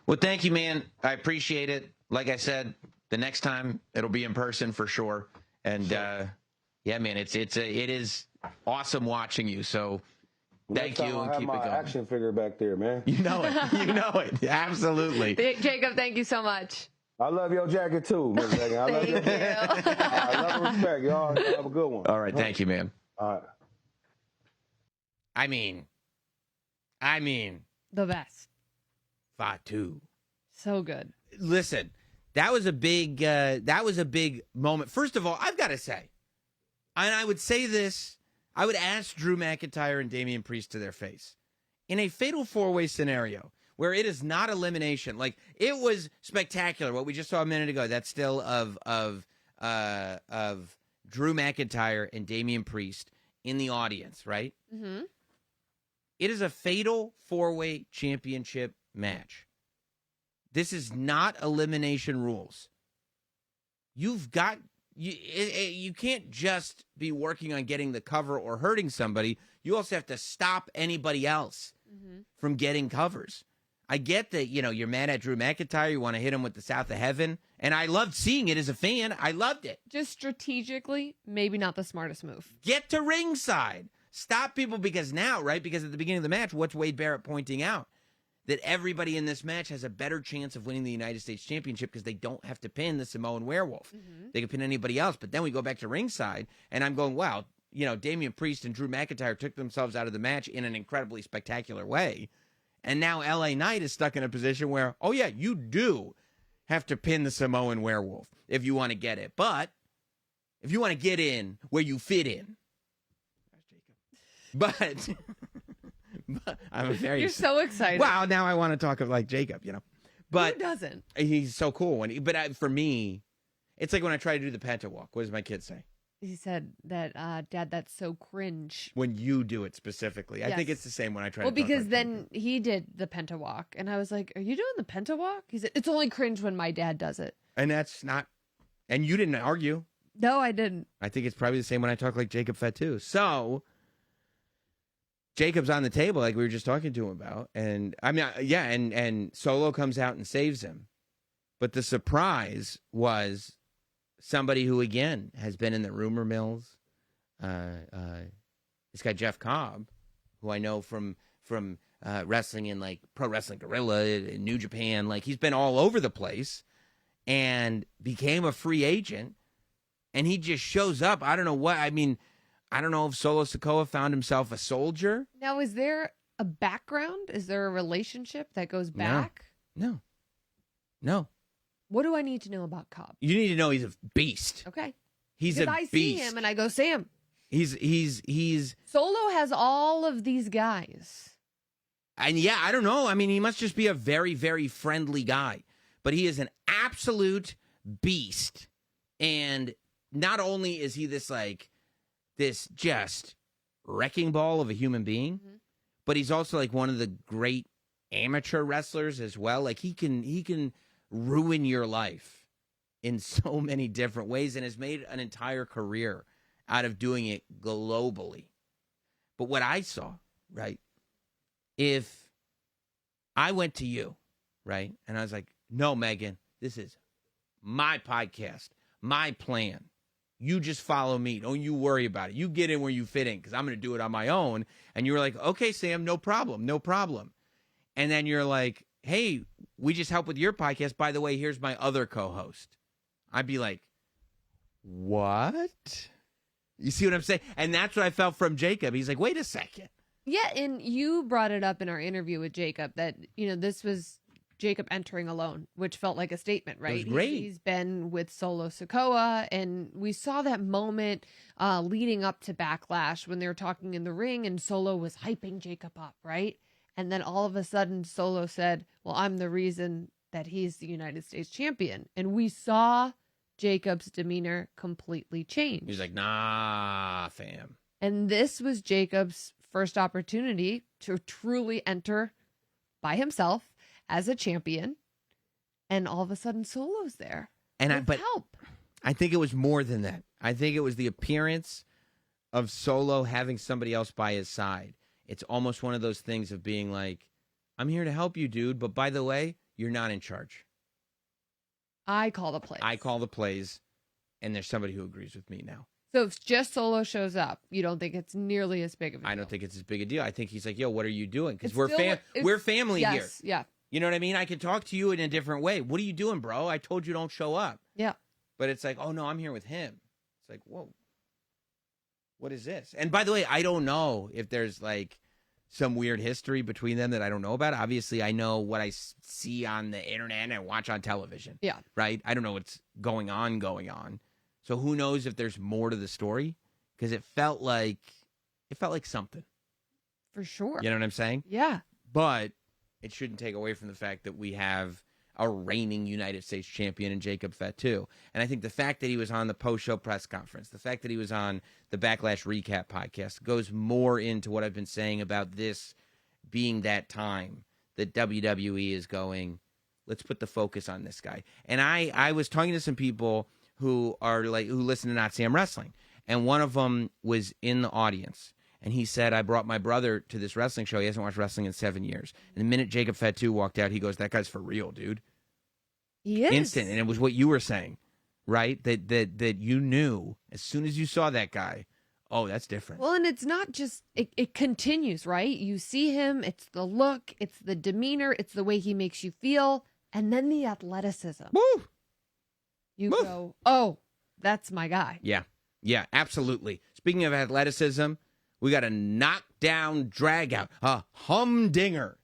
Well, thank you, man. I appreciate it. Like I said, the next time it'll be in person for sure. And, yeah, man, it is awesome watching you. So thank you and keep it going. I have my action figure back there, man. You know it. You know it. Absolutely. Jacob, thank you so much. I love your jacket too, Ms. Megan. I love your jacket. I love and respect. Y'all have a good one. All right. Thank you, man. All right. I mean, the best. Fatu. So good. Listen, that was a big moment. First of all, I've got to say, and I would say this, I would ask Drew McIntyre and Damian Priest to their face. In a fatal four-way scenario where it is not elimination, like it was spectacular. What we just saw a minute ago, that still of of Drew McIntyre and Damian Priest in the audience, right? Mm-hmm. It is a fatal 4-way championship match. This is not elimination rules. You've got you can't just be working on getting the cover or hurting somebody. You also have to stop anybody else from getting covers. I get that, you're mad at Drew McIntyre. You want to hit him with the South of Heaven. And I loved seeing it as a fan. I loved it. Just strategically, maybe not the smartest move. Get to ringside. Stop people because now, right? Because at the beginning of the match, what's Wade Barrett pointing out? That everybody in this match has a better chance of winning the United States Championship because they don't have to pin the Samoan Werewolf. They can pin anybody else. But then we go back to ringside, and I'm going, wow, Damian Priest and Drew McIntyre took themselves out of the match in an incredibly spectacular way. And now LA Knight is stuck in a position where, oh, yeah, you do have to pin the Samoan Werewolf if you want to get it. But if you want to get in where you fit in. But I'm very. You're so excited. Wow, now I want to talk of like Jacob, But who doesn't? he's so cool. For me, it's like when I try to do the Penta walk. What does my kid say? He said that, Dad, that's so cringe. When you do it specifically. I think Yes. it's the same when I try Well, to talk because like then he did the penta walk, and I was like, "Are you doing the penta walk?" He said, "It's only cringe when my dad does it." And that's not. And you didn't argue. No, I didn't. I think it's probably the same when I talk like Jacob Fatu. So Jacob's on the table, like we were just talking to him about, and and Solo comes out and saves him. But the surprise was somebody who again has been in the rumor mills. This guy Jeff Cobb, who I know from wrestling in like Pro Wrestling Guerrilla in New Japan, like he's been all over the place, and became a free agent. And he just shows up. I don't know what. I mean, I don't know if Solo Sikoa found himself a soldier. Now, is there a background? Is there a relationship that goes back? No. What do I need to know about Cobb? You need to know he's a beast. Okay. He's Because a I beast. see him and I go, Sam. He's Solo has all of these guys. and yeah, I don't know. I mean, he must just be a very, very friendly guy. But he is an absolute beast. And not only is he this just wrecking ball of a human being, but he's also like one of the great amateur wrestlers as well. Like he can ruin your life in so many different ways and has made an entire career out of doing it globally. But what I saw, right, if I went to you, right, and I was like, no, Megan, this is my podcast, my plan. You just follow me. Don't you worry about it. You get in where you fit in because I'm going to do it on my own. And you were like, okay, Sam, no problem. And then you're like, hey, we just help with your podcast. By the way, here's my other co-host. I'd be like, what? You see what I'm saying? And that's what I felt from Jacob. He's like, wait a second. Yeah, and you brought it up in our interview with Jacob that, this was Jacob entering alone, which felt like a statement, right? It was great. He's been with Solo Sikoa, and we saw that moment leading up to Backlash when they were talking in the ring, and Solo was hyping Jacob up, right? And then all of a sudden, Solo said, well, I'm the reason that he's the United States champion. And we saw Jacob's demeanor completely change. He's like, nah, fam. And this was Jacob's first opportunity to truly enter by himself as a champion. And all of a sudden, Solo's there. But help. I think it was more than that. I think it was the appearance of Solo having somebody else by his side. It's almost one of those things of being like, I'm here to help you, dude. But by the way, you're not in charge. I call the plays. I call the plays. And there's somebody who agrees with me now. So if just Solo shows up, you don't think it's nearly as big of a deal? I don't think it's as big a deal. I think he's like, yo, what are you doing? Because It's we're still- family here. Yes, yeah. You know what I mean? I can talk to you in a different way. What are you doing, bro? I told you don't show up. Yeah. But it's like, oh, no, I'm here with him. It's like, whoa, what is this? And by the way, I don't know if there's like some weird history between them that I don't know about. Obviously, I know what I see on the internet and I watch on television. Yeah. Right? I don't know what's going on. So who knows if there's more to the story? Because it felt like something. For sure. You know what I'm saying? Yeah. But it shouldn't take away from the fact that we have a reigning United States champion in Jacob Fatu. And I think the fact that he was on the post-show press conference, the fact that he was on the Backlash Recap podcast goes more into what I've been saying about this being that time that WWE is going, let's put the focus on this guy. And I was talking to some people who listen to Not Sam Wrestling, and one of them was in the audience. And he said, I brought my brother to this wrestling show. He hasn't watched wrestling in 7 years. And the minute Jacob Fatu walked out, he goes, that guy's for real, dude. He is. Instant. And it was what you were saying, right? That you knew as soon as you saw that guy, oh, that's different. Well, and it's not just, it continues, right? You see him, it's the look, it's the demeanor, it's the way he makes you feel, and then the athleticism. Woo! You Woo! go, oh, that's my guy. Yeah. Yeah, absolutely. Speaking of athleticism, we got a knockdown drag out, a humdinger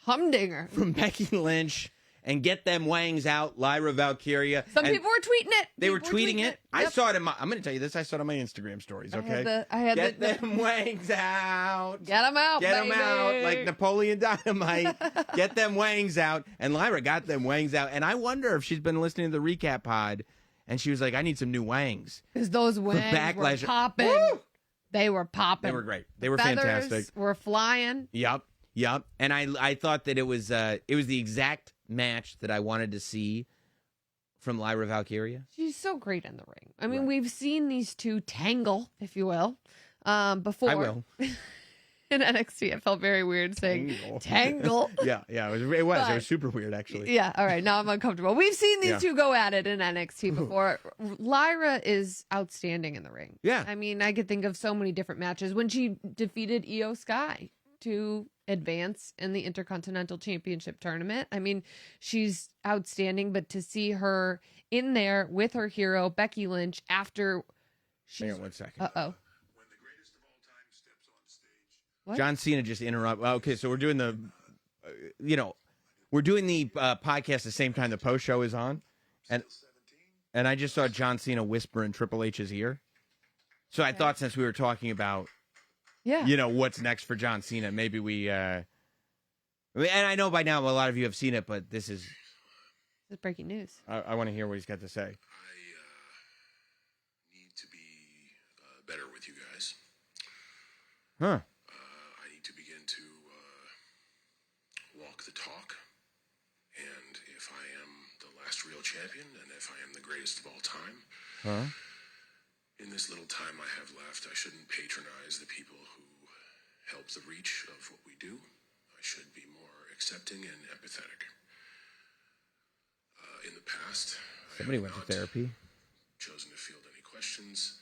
Humdinger. from Becky Lynch, and get them wangs out, Lyra Valkyria. Some And people were tweeting it. they were People tweeting it. I Yep. saw it in my. I'm going to tell you this. I saw it on my Instagram stories. Okay, I had get the them wangs out. get them out, Get them baby. out like Napoleon Dynamite. Get them wangs out. And Lyra got them wangs out. And I wonder if she's been listening to the recap pod, and she was like, "I need some new wangs." Because those wangs Backlash. were popping. Woo! They were popping. They were great. They were Feathers fantastic. were flying. Yep. And I thought that it was the exact match that I wanted to see from Lyra Valkyria. She's so great in the ring. I mean, Right. we've seen these two tangle, if you will, before. I will. In NXT, it felt very weird saying tangle. Yeah. It was But- super weird, actually. Yeah, all right. Now I'm uncomfortable. We've seen these Yeah. two go at it in NXT before. Lyra is outstanding in the ring. Yeah. I mean, I could think of so many different matches when she defeated Io Sky to advance in the Intercontinental Championship tournament. I mean, she's outstanding, but to see her in there with her hero, Becky Lynch, after Hang she's. on 1 second. Uh-oh. What? John Cena just interrupted. Okay, so we're doing the, podcast at the same time the post show is on, and I just saw John Cena whisper in Triple H's ear. So I thought since we were talking about, Yeah. what's next for John Cena, maybe we. And I know by now a lot of you have seen it, but this is. This is breaking news. I want to hear what he's got to say. I need to be better with you guys. Huh? I need to begin to walk the talk. And if I am the last real champion, and if I am the greatest of all time, Huh? in this little time I have left, I shouldn't patronize the people who help the reach of what we do. I should be more accepting and empathetic. In the past, Somebody I went have to not therapy. chosen to field any questions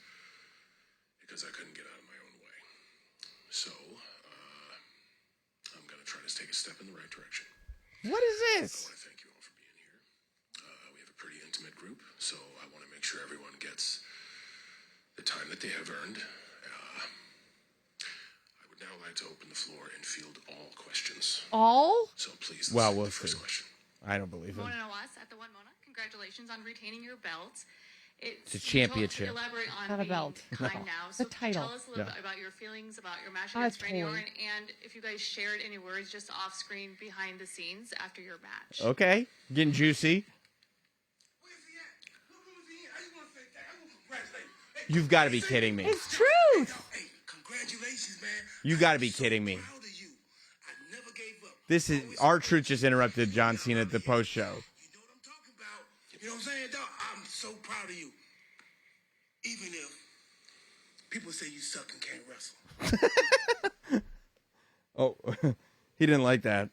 because I couldn't get out of my own way. So, I'm going to try to take a step in the right direction. What is I this? want to thank you all for being here. We have a pretty intimate group, so I want to make sure everyone gets the time that they have earned. I would now like to open the floor and field all questions. All? So please, Well, let's we'll take the first see. question. I don't believe him. Mona Nawaz at the One Mona. Congratulations on retaining your belt. It's a championship. Elaborate on Not a being belt. Time No. now. The So title. tell us a little Yeah. bit about your feelings about your match Oh, against it's Randy toy. Orton, and if you guys shared any words just off screen behind the scenes after your match. Okay, getting juicy. You've got to be kidding me. It's truth. Hey, congratulations, man. You got to be kidding me. Proud of you. I never gave up. This is our truth just interrupted John Cena at the post show. You know what I'm talking about? You know what I'm saying, dog? I'm so proud of you. Even if people say you suck and can't wrestle. Oh, he didn't like that.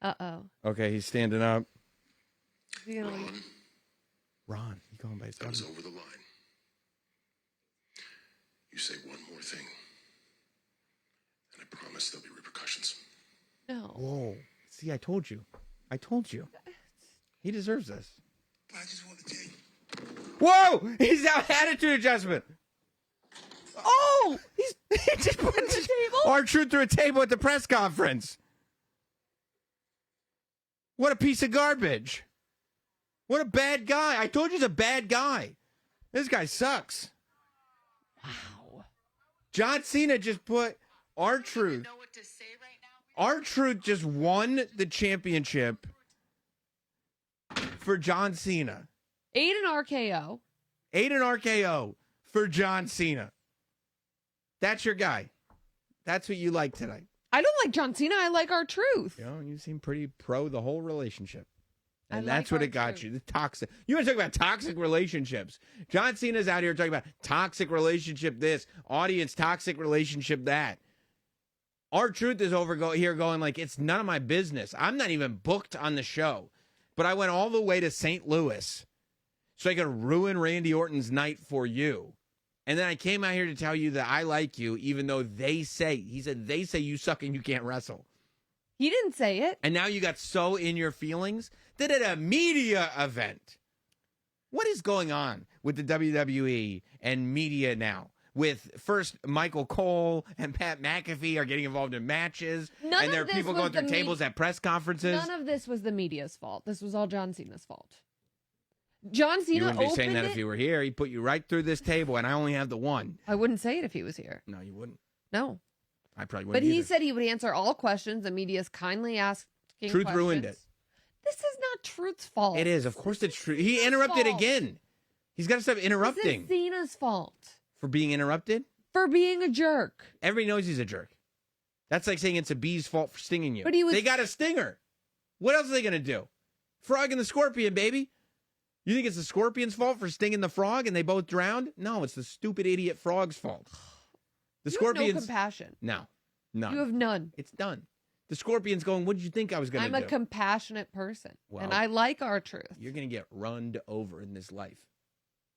Uh-oh. Okay, he's standing up. Is he gonna leave? Ron, Ron, you going by his that gun? was over the line. You say one more thing, and I promise there'll be repercussions. No. Whoa! See, I told you. He deserves this. But I just want to tell you. Whoa! He's out attitude adjustment. Oh, he just put the table. Our truth through a table at the press conference. What a piece of garbage. What a bad guy. I told you he's a bad guy. This guy sucks. Wow. John Cena just put our truth. Know what to say right now? R-Truth just won the championship for John Cena. 8 an RKO. 8 an RKO for John Cena. That's your guy. That's what you like tonight. I don't like John Cena. I like R-Truth. You know, you seem pretty pro the whole relationship. I And like that's what it got R-Truth. you. The toxic. You want to talk about toxic relationships. John Cena's out here talking about toxic relationship this, audience toxic relationship that. R-Truth is here going like, it's none of my business. I'm not even booked on the show. But I went all the way to St. Louis so I could ruin Randy Orton's night for you. And then I came out here to tell you that I like you, even though they say you suck and you can't wrestle. He didn't say it. And now you got so in your feelings that at a media event, what is going on with the WWE and media now? With first Michael Cole and Pat McAfee are getting involved in matches, None and there are of this people was going through the tables at press conferences. None of this was the media's fault. This was all John Cena's fault. John Cena You wouldn't be saying opened that it. if you were here. He put you right through this table, and I only have the one. I wouldn't say it if he was here. No, you wouldn't. No. I probably But wouldn't he either. said he would answer all questions. The media's kindly asking Truth questions. ruined it. This is not Truth's fault. It is. Of course it's true. He Cena's interrupted fault. again. He's got to stop This interrupting. is Cena's fault For being interrupted? for being a jerk. Everybody knows he's a jerk. That's like saying it's a bee's fault for stinging you. But he was- They got a stinger. What else are they going to do? Frog and the scorpion, baby. You think it's the scorpion's fault for stinging the frog and they both drowned? No, it's the stupid idiot frog's fault. The You have scorpion's... no compassion. No, none. You have none. It's done. The scorpion's going, what did you think I was going to I'm do? a compassionate person, Well, and I like R-Truth. You're going to get runned over in this life.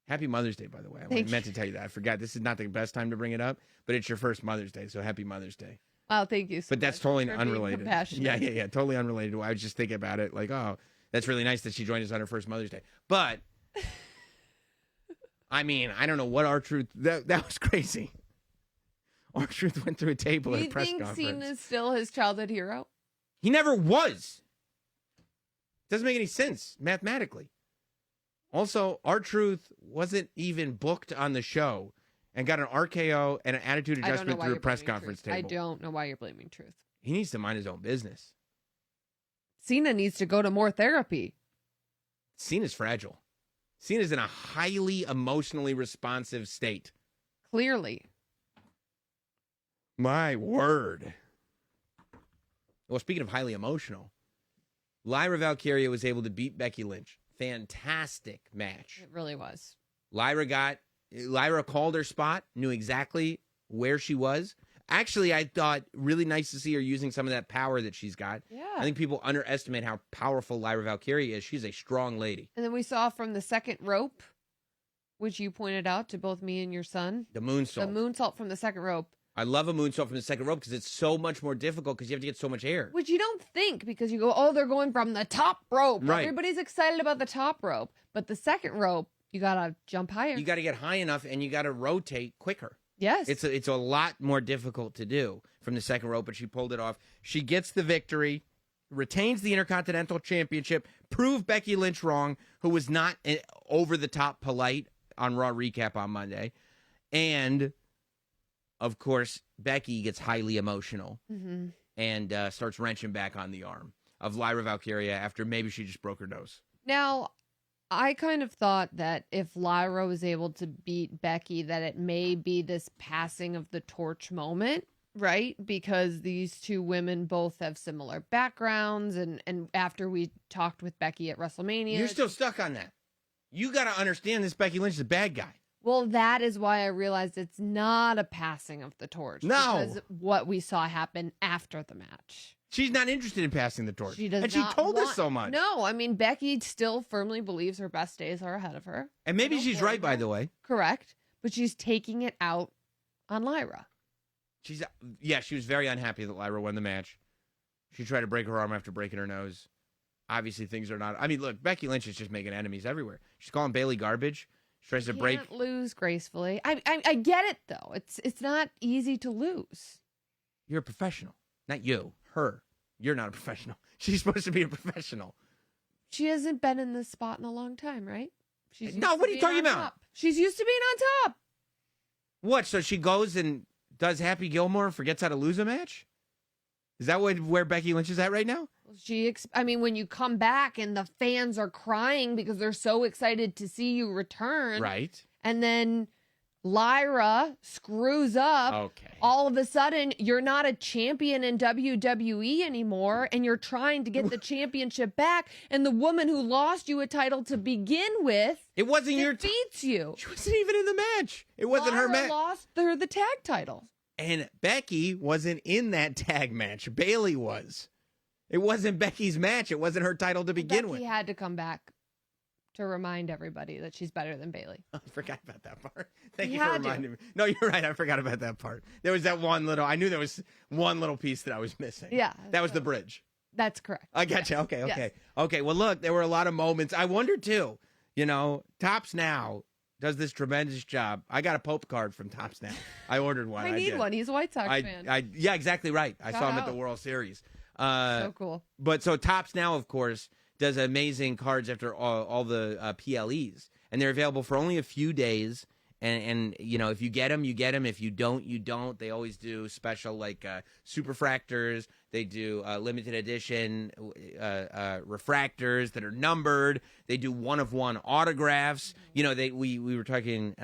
Happy Mother's Day, by the way. I Thank meant to tell you that. I forgot. This is not the best time to bring it up, but it's your first Mother's Day, so happy Mother's Day. Wow, thank you so But that's much totally for being unrelated. compassionate. Yeah. Totally unrelated. I was just thinking about it like, oh, that's really nice that she joined us on her first Mother's Day. But, I mean, I don't know what R-Truth, that was crazy. R-Truth went through a table Do at you a press think conference. Cena's still his childhood hero? He never was. Doesn't make any sense mathematically. Also, R-Truth wasn't even booked on the show and got an RKO and an attitude I don't know adjustment why through a you're press blaming conference Truth. table. I don't know why you're blaming Truth. He needs to mind his own business. Cena needs to go to more therapy. Cena's fragile. Cena's in a highly emotionally responsive state. Clearly. My word. Well, speaking of highly emotional, Lyra Valkyria was able to beat Becky Lynch. Fantastic match. It really was. Lyra called her spot, knew exactly where she was. Actually, I thought really nice to see her using some of that power that she's got. Yeah. I think people underestimate how powerful Lyra Valkyria is. She's a strong lady. And then we saw from the second rope, which you pointed out to both me and your son, The moonsault. the moonsault from the second rope, I love a moonsault from the second rope because it's so much more difficult because you have to get so much air. which you don't think because you go, oh, they're going from the top rope. Right. Everybody's excited about the top rope. But the second rope, you got to jump higher. You got to get high enough and you got to rotate quicker. Yes. It's a lot more difficult to do from the second rope, but she pulled it off. She gets the victory, retains the Intercontinental Championship, proved Becky Lynch wrong, who was not over the top polite on Raw Recap on Monday. And, of course, Becky gets highly emotional and starts wrenching back on the arm of Lyra Valkyria after maybe she just broke her nose. Now, I kind of thought that if Lyra was able to beat Becky, that it may be this passing of the torch moment, right? Because these two women both have similar backgrounds. And after we talked with Becky at WrestleMania. You're still stuck on that. You got to understand this Becky Lynch is a bad guy. Well, that is why I realized it's not a passing of the torch. No. Because what we saw happen after the match. She's not interested in passing the torch. She does and she not told us want- so much. No, I mean, Becky still firmly believes her best days are ahead of her. And maybe No she's right, by blame the her. way. Correct. But she's taking it out on Lyra. She was very unhappy that Lyra won the match. She tried to break her arm after breaking her nose. Obviously, things are not. I mean, look, Becky Lynch is just making enemies everywhere. She's calling Bailey garbage. She tries to break. Can't lose gracefully. I get it though. It's not easy to lose. You're a professional, not you. Her. You're not a professional. She's supposed to be a professional. She hasn't been in this spot in a long time, right? She's No, used what to are you being talking on about? top. She's used to being on top. What? So she goes and does Happy Gilmore and forgets how to lose a match? Is that where Becky Lynch is at right now? I mean, when you come back and the fans are crying because they're so excited to see you return. Right. And then Lyra screws up. Okay. All of a sudden, you're not a champion in WWE anymore, and you're trying to get the championship back. And the woman who lost you a title to begin with, It wasn't your defeats you. She wasn't even in the match. It wasn't her Lyra match. lost her the tag title. And Becky wasn't in that tag match. Bailey was. It wasn't Becky's match. It wasn't her title to begin Becky with. had to come back to remind everybody that she's better than Bailey. I forgot about that part. Thank You you for had to. reminding me. No, you're right. I forgot about that part. There was that one little. I knew there was one little piece that I was missing. Yeah. That was the bridge. That's correct. I got you. Okay. Yes. Okay. Okay. Well, look, there were a lot of moments. I wonder too. Tops Now does this tremendous job. I got a Pope card from Tops Now. I ordered one. I need did. one. He's a White Sox fan. Yeah, exactly right. I Shout saw him at the out. World Series. So cool. But so Tops Now, of course, does amazing cards after all the PLEs, and they're available for only a few days. And if you get them, you get them. If you don't, you don't. They always do special like superfractors. They do limited edition refractors that are numbered. They do one-of-one autographs. We were talking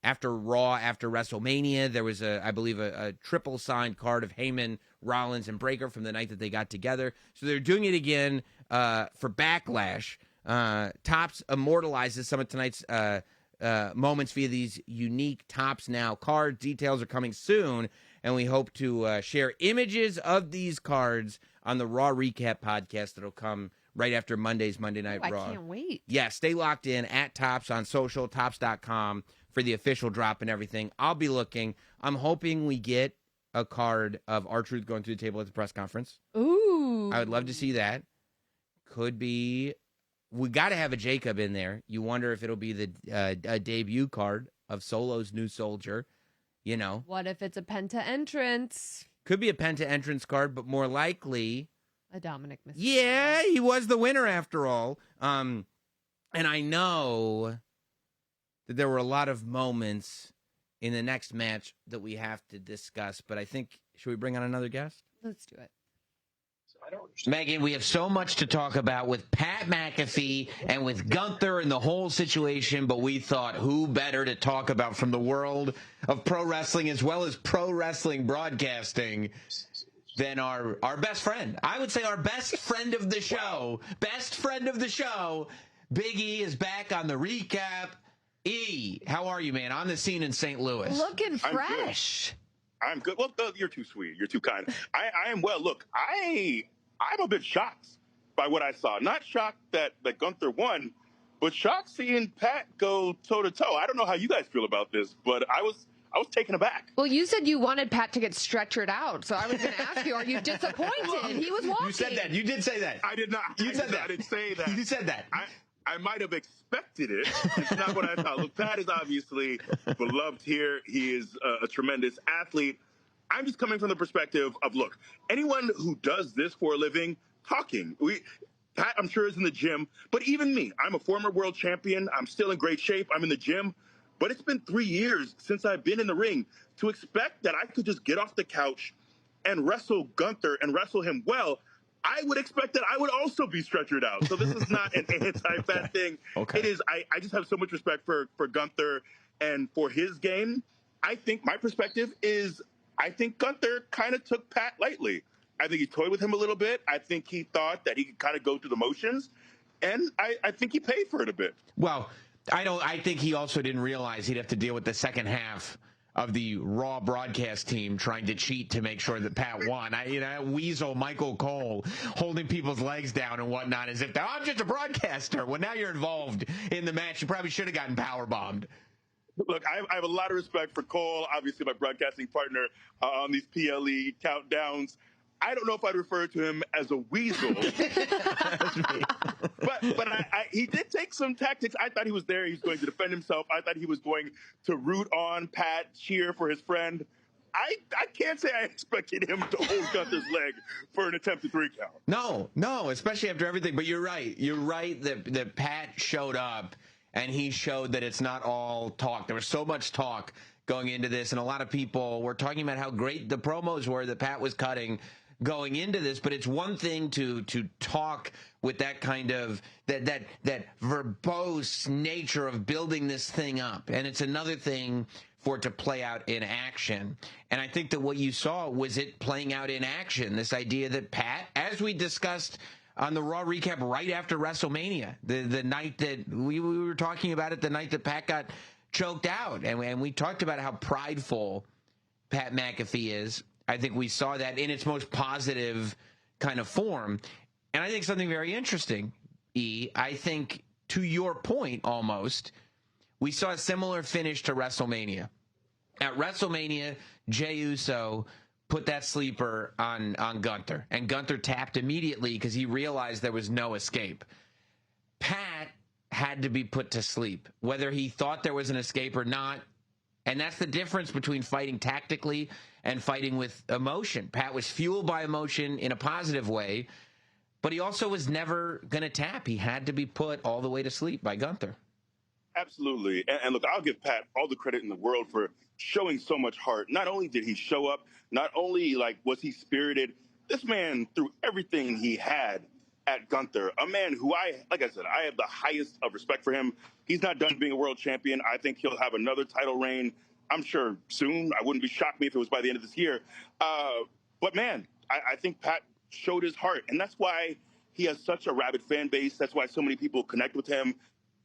after Raw, after WrestleMania, there was I believe a triple signed card of Heyman, Rollins, and Breakker from the night that they got together. So they're doing it again for Backlash. Topps immortalizes some of tonight's moments via these unique Topps Now cards. Details are coming soon, and we hope to share images of these cards on the Raw Recap podcast that'll come right after Monday's Monday Night Raw. I can't wait. Yeah, stay locked in at Topps on social, Topps.com for the official drop and everything. I'll be looking. I'm hoping we get a card of R-Truth going through the table at the press conference. Ooh. I would love to see that. Could be. We got to have a Jacob in there. You wonder if it'll be the a debut card of Solo's new soldier. What if it's a Penta entrance? Could be a Penta entrance card, but more likely, A Dominic Mysterio. yeah, he was the winner after all. And I know that there were a lot of moments in the next match that we have to discuss, but I think, should we bring on another guest? Let's do it. Megan, we have so much to talk about with Pat McAfee and with Gunther and the whole situation, but we thought who better to talk about from the world of pro wrestling as well as pro wrestling broadcasting than our best friend. I would say our best friend of the show. Best friend of the show. Big E is back on the recap. E, how are you, man? On the scene in St. Louis. Looking fresh. I'm good. Well, you're too sweet. You're too kind. I am well. Look, I'm a bit shocked by what I saw. Not shocked that Gunther won, but shocked seeing Pat go toe-to-toe. I don't know how you guys feel about this, but I was taken aback. Well, you said you wanted Pat to get stretchered out, so I was going to ask you, are you disappointed? He was walking. You said that. You did say that. I did not. You said that. I didn't say that. You said that. I might have expected it. It's not what I thought. Look, Pat is obviously beloved here. He is a tremendous athlete. I'm just coming from the perspective of, look, anyone who does this for a living, talking. Pat, I'm sure, is in the gym. But even me, I'm a former world champion. I'm still in great shape. I'm in the gym. But it's been 3 years since I've been in the ring. To expect that I could just get off the couch and wrestle Gunther and wrestle him well, I would expect that I would also be stretchered out. So this is not an anti-Pat thing. Okay. It is. I just have so much respect for Gunther and for his game. I think my perspective is I think Gunther kind of took Pat lightly. I think he toyed with him a little bit. I think he thought that he could kind of go through the motions. And I think he paid for it a bit. Well, I think he also didn't realize he'd have to deal with the second half of the Raw broadcast team trying to cheat to make sure that Pat won. Weasel Michael Cole holding people's legs down and whatnot as if I'm just a broadcaster. Well, now you're involved in the match. You probably should have gotten power bombed. Look, I have a lot of respect for Cole, obviously my broadcasting partner on these PLE countdowns. I don't know if I'd refer to him as a weasel, but he did take some tactics. I thought he was there. He was going to defend himself. I thought he was going to root on Pat, cheer for his friend. I can't say I expected him to hold Gunther's leg for an attempted 3 count. No, especially after everything. But you're right. You're right that Pat showed up and he showed that it's not all talk. There was so much talk going into this, and a lot of people were talking about how great the promos were that Pat was cutting going into this. But it's one thing to talk with that kind of that verbose nature of building this thing up, and it's another thing for it to play out in action. And I think that what you saw was it playing out in action. This idea that Pat, as we discussed on the Raw recap right after WrestleMania, the night that we were talking about it, the night that Pat got choked out, and we talked about how prideful Pat McAfee is. I think we saw that in its most positive kind of form. And I think something very interesting, E, I think to your point almost, we saw a similar finish to WrestleMania. At WrestleMania, Jey Uso put that sleeper on Gunther, and Gunther tapped immediately because he realized there was no escape. Pat had to be put to sleep, whether he thought there was an escape or not. And that's the difference between fighting tactically and fighting with emotion. Pat was fueled by emotion in a positive way, but he also was never going to tap. He had to be put all the way to sleep by Gunther. Absolutely. And look, I'll give Pat all the credit in the world for showing so much heart. Not only did he show up, not only was he spirited, this man threw everything he had at Gunther, a man who I have the highest of respect for him. He's not done being a world champion. I think he'll have another title reign, I'm sure, soon. I wouldn't be shocked if it was by the end of this year. But man, I think Pat showed his heart, and that's why he has such a rabid fan base. That's why so many people connect with him.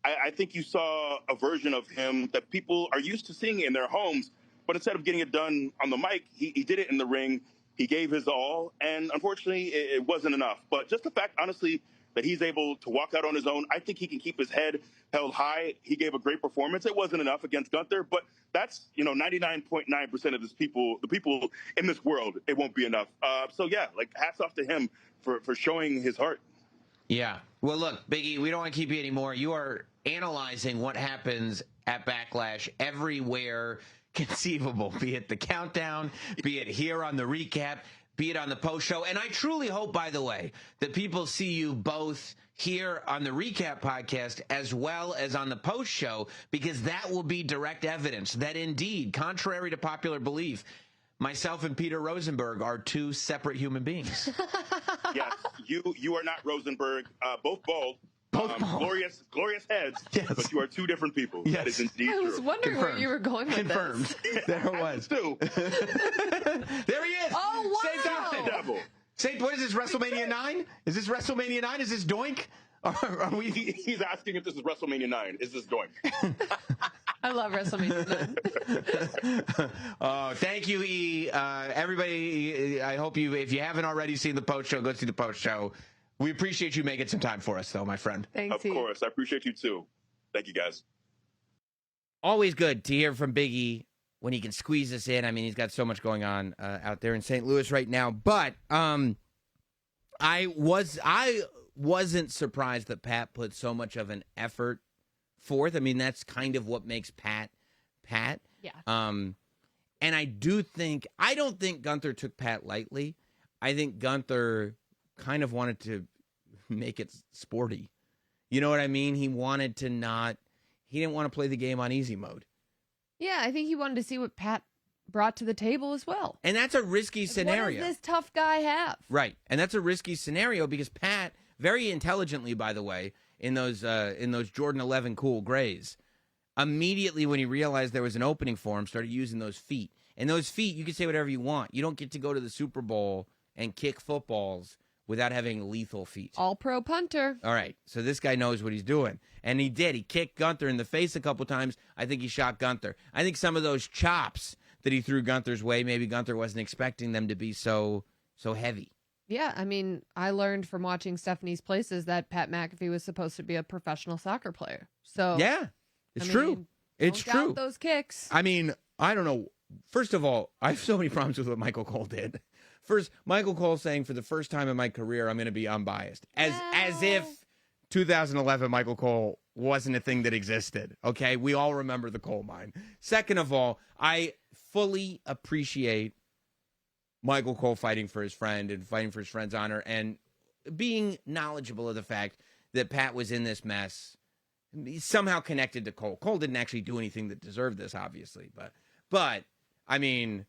I think you saw a version of him that people are used to seeing in their homes, but instead of getting it done on the mic, he did it in the ring. He gave his all, and unfortunately, it wasn't enough. But just the fact, honestly, that he's able to walk out on his own, I think he can keep his head held high. He gave a great performance. It wasn't enough against Gunther, but that's 99.9% of the people in this world, it won't be enough. So yeah, hats off to him for showing his heart. Yeah. Well, look, Biggie, we don't want to keep you anymore. You are analyzing what happens at Backlash everywhere conceivable, be it the countdown, be it here on the recap, be it on the post show. And I truly hope, by the way, that people see you both here on the recap podcast as well as on the post show, because that will be direct evidence that indeed, contrary to popular belief, myself and Peter Rosenberg are two separate human beings. Yes, you are not Rosenberg, both bald. Glorious heads, yes. But you are two different people. Yes. That is indeed true. I was wondering where you were going with Confirmed. this. There it was. Too. There he is. Oh, wow. Same devil. What is this, WrestleMania 9? Is this WrestleMania 9? Is this Doink? Are we? He's asking if this is WrestleMania 9. Is this Doink? I love WrestleMania 9. Oh, thank you, E. Everybody, I hope if you haven't already seen the post show, go see the post show. We appreciate you making some time for us, though, my friend. Thanks, Of course. I appreciate you, too. Thank you, guys. Always good to hear from Big E when he can squeeze us in. I mean, he's got so much going on out there in St. Louis right now. But I wasn't surprised that Pat put so much of an effort forth. I mean, that's kind of what makes Pat. Yeah. And I don't think Gunther took Pat lightly. I think Gunther kind of wanted to make it sporty. You know what I mean? He didn't want to play the game on easy mode. Yeah, I think he wanted to see what Pat brought to the table as well. And that's a risky scenario. What does this tough guy have? Right. And that's a risky scenario because Pat, very intelligently, by the way, in those Jordan 11 cool grays, immediately when he realized there was an opening for him, started using those feet. And those feet, you can say whatever you want. You don't get to go to the Super Bowl and kick footballs without having lethal feet. All-pro punter. All right, so this guy knows what he's doing. And he did. He kicked Gunther in the face a couple times. I think he shot Gunther. I think some of those chops that he threw Gunther's way, maybe Gunther wasn't expecting them to be so heavy. Yeah, I mean, I learned from watching Stephanie's Places that Pat McAfee was supposed to be a professional soccer player. So yeah, it's true. It's don't true. doubt those kicks. I mean, I don't know. First of all, I have so many problems with what Michael Cole did. First, Michael Cole saying, for the first time in my career, I'm going to be unbiased. As if 2011 Michael Cole wasn't a thing that existed. Okay? We all remember the coal mine. Second of all, I fully appreciate Michael Cole fighting for his friend and fighting for his friend's honor and being knowledgeable of the fact that Pat was in this mess, somehow connected to Cole. Cole didn't actually do anything that deserved this, obviously, but But, I mean,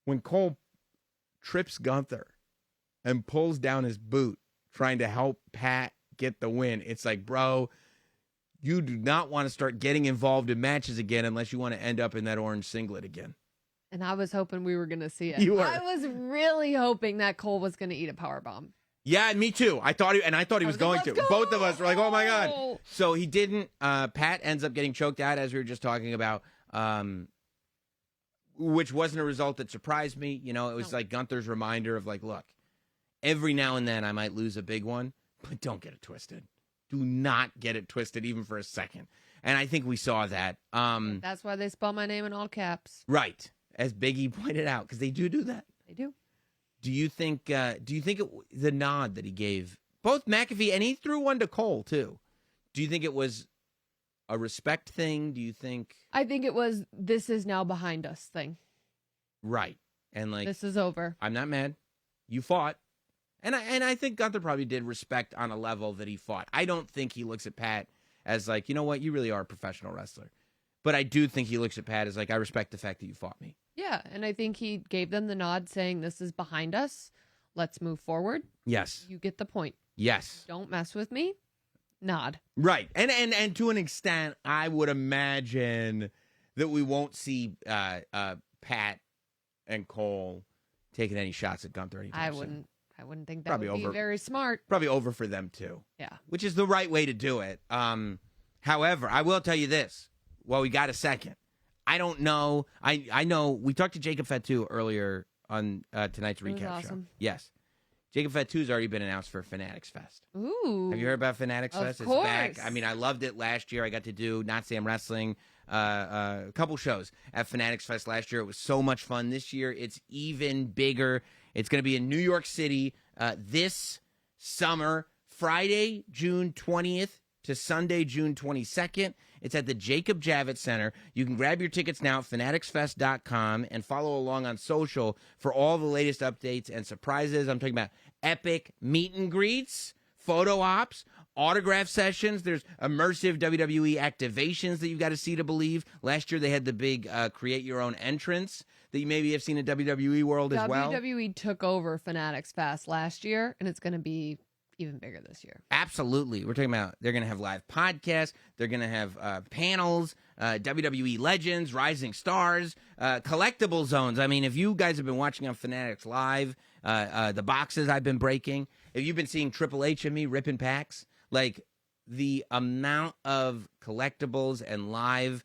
when Cole trips Gunther and pulls down his boot trying to help Pat get the win, it's like, bro, you do not want to start getting involved in matches again unless you want to end up in that orange singlet again. And I was hoping we were going to see it. You were. I was really hoping that Cole was going to eat a powerbomb. Yeah, me too. I thought he was going like, to. "Let's Both of us were like, "Oh my god!" go!" So he didn't. Pat ends up getting choked out, as we were just talking about, which wasn't a result that surprised me. You know, it was like Gunther's reminder of like, look, every now and then I might lose a big one, but don't get it twisted. Do not get it twisted, even for a second. And I think we saw that. That's why they spell my name in all caps. Right, as Biggie pointed out, because they do that. They do. Do you think the nod that he gave both McAfee and he threw one to Cole too? Do you think it was a respect thing? Do you think I think it was this is now behind us thing. right? And like This is over. I'm not mad. You fought. And I think Gunther probably did respect on a level that he fought. I don't think he looks at Pat as like, you know what, you really are a professional wrestler. But I do think he looks at Pat as like, I respect the fact that you fought me. Yeah, and I think he gave them the nod saying this is behind us. Let's move forward. Yes. You get the point. Yes. Don't mess with me. Nod. Right. And to an extent, I would imagine that we won't see Pat and Cole taking any shots at Gunther anytime soon. I wouldn't think that Probably would over. be very smart. Probably over for them too. Yeah. Which is the right way to do it. However, I will tell you this. Well, we got a second. I don't know. I know we talked to Jacob Fatu earlier on tonight's It was recap show. awesome. Yes. Jacob Fatu's already been announced for Fanatics Fest. Ooh. Have you heard about Fanatics Of Fest? It's course. back. I mean, I loved it last year. I got to do Not Sam Wrestling, a couple shows at Fanatics Fest last year. It was so much fun. This year, it's even bigger. It's going to be in New York City this summer, Friday, June 20th to Sunday, June 22nd. It's at the Jacob Javits Center. You can grab your tickets now at fanaticsfest.com and follow along on social for all the latest updates and surprises. I'm talking about epic meet and greets, photo ops, autograph sessions. There's immersive WWE activations that you've got to see to believe. Last year, they had the big create your own entrance that you maybe have seen in WWE World as well. WWE took over Fanatics Fest last year, and it's going to be even bigger this year. Absolutely. We're talking about they're going to have live podcasts. They're going to have panels, WWE legends, rising stars, collectible zones. I mean, if you guys have been watching on Fanatics Live, the boxes I've been breaking, if you've been seeing Triple H and me ripping packs, like the amount of collectibles and live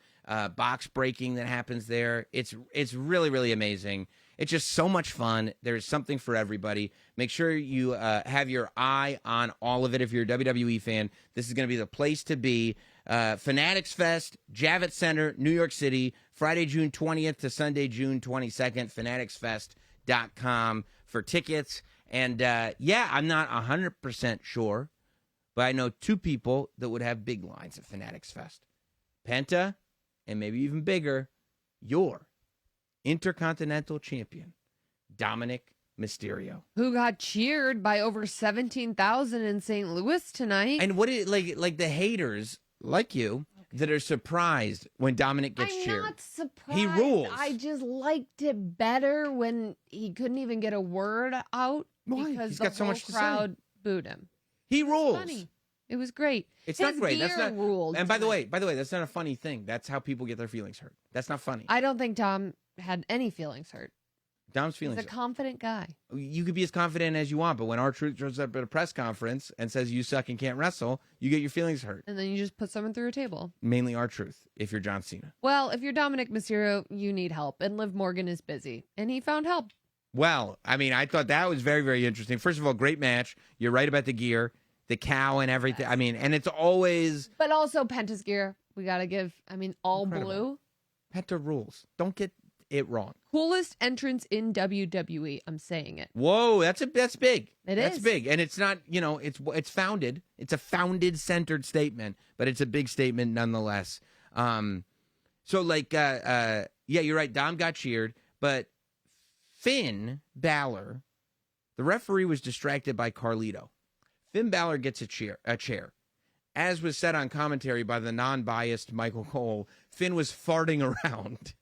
box breaking that happens there, it's really, really amazing. It's just so much fun. There's something for everybody. Make sure you have your eye on all of it. If you're a WWE fan, this is going to be the place to be. Fanatics Fest, Javits Center, New York City, Friday, June 20th to Sunday, June 22nd, fanaticsfest.com for tickets. And, yeah, I'm not 100% sure, but I know two people that would have big lines at Fanatics Fest. Penta, and maybe even bigger, your Intercontinental Champion, Dominic Mysterio. Who got cheered by over 17,000 in St. Louis tonight. And what it like the haters like you that are surprised when Dominic gets I'm cheered. not surprised. He rules. I just liked it better when he couldn't even get a word out Why? because He's the got so whole much to say. crowd booed him. He rules. Funny. It was great. It's His not great. That's gear not ruled. And by the tonight. way, that's not a funny thing. That's how people get their feelings hurt. That's not funny. I don't think Dom had any feelings hurt. Dom's He's feelings a hurt. confident guy. You could be as confident as you want, but when R-Truth shows up at a press conference and says you suck and can't wrestle, you get your feelings hurt. And then you just put someone through a table. Mainly R-Truth, if you're John Cena. Well, if you're Dominic Mysterio, you need help. And Liv Morgan is busy. And he found help. Well, I mean, I thought that was very, very interesting. First of all, great match. You're right about the gear, the cow and everything. I mean, and it's always But also Penta's gear. We got to give, all Incredible. blue. Penta rules. Don't get it wrong. Coolest entrance in WWE. I'm saying it. Whoa, that's big. That's is. big, and it's not. It's founded. It's a founded, centered statement, but it's a big statement nonetheless. So yeah, you're right. Dom got cheered, but Finn Balor, the referee, was distracted by Carlito. Finn Balor gets a chair. As was said on commentary by the non-biased Michael Cole, Finn was farting around.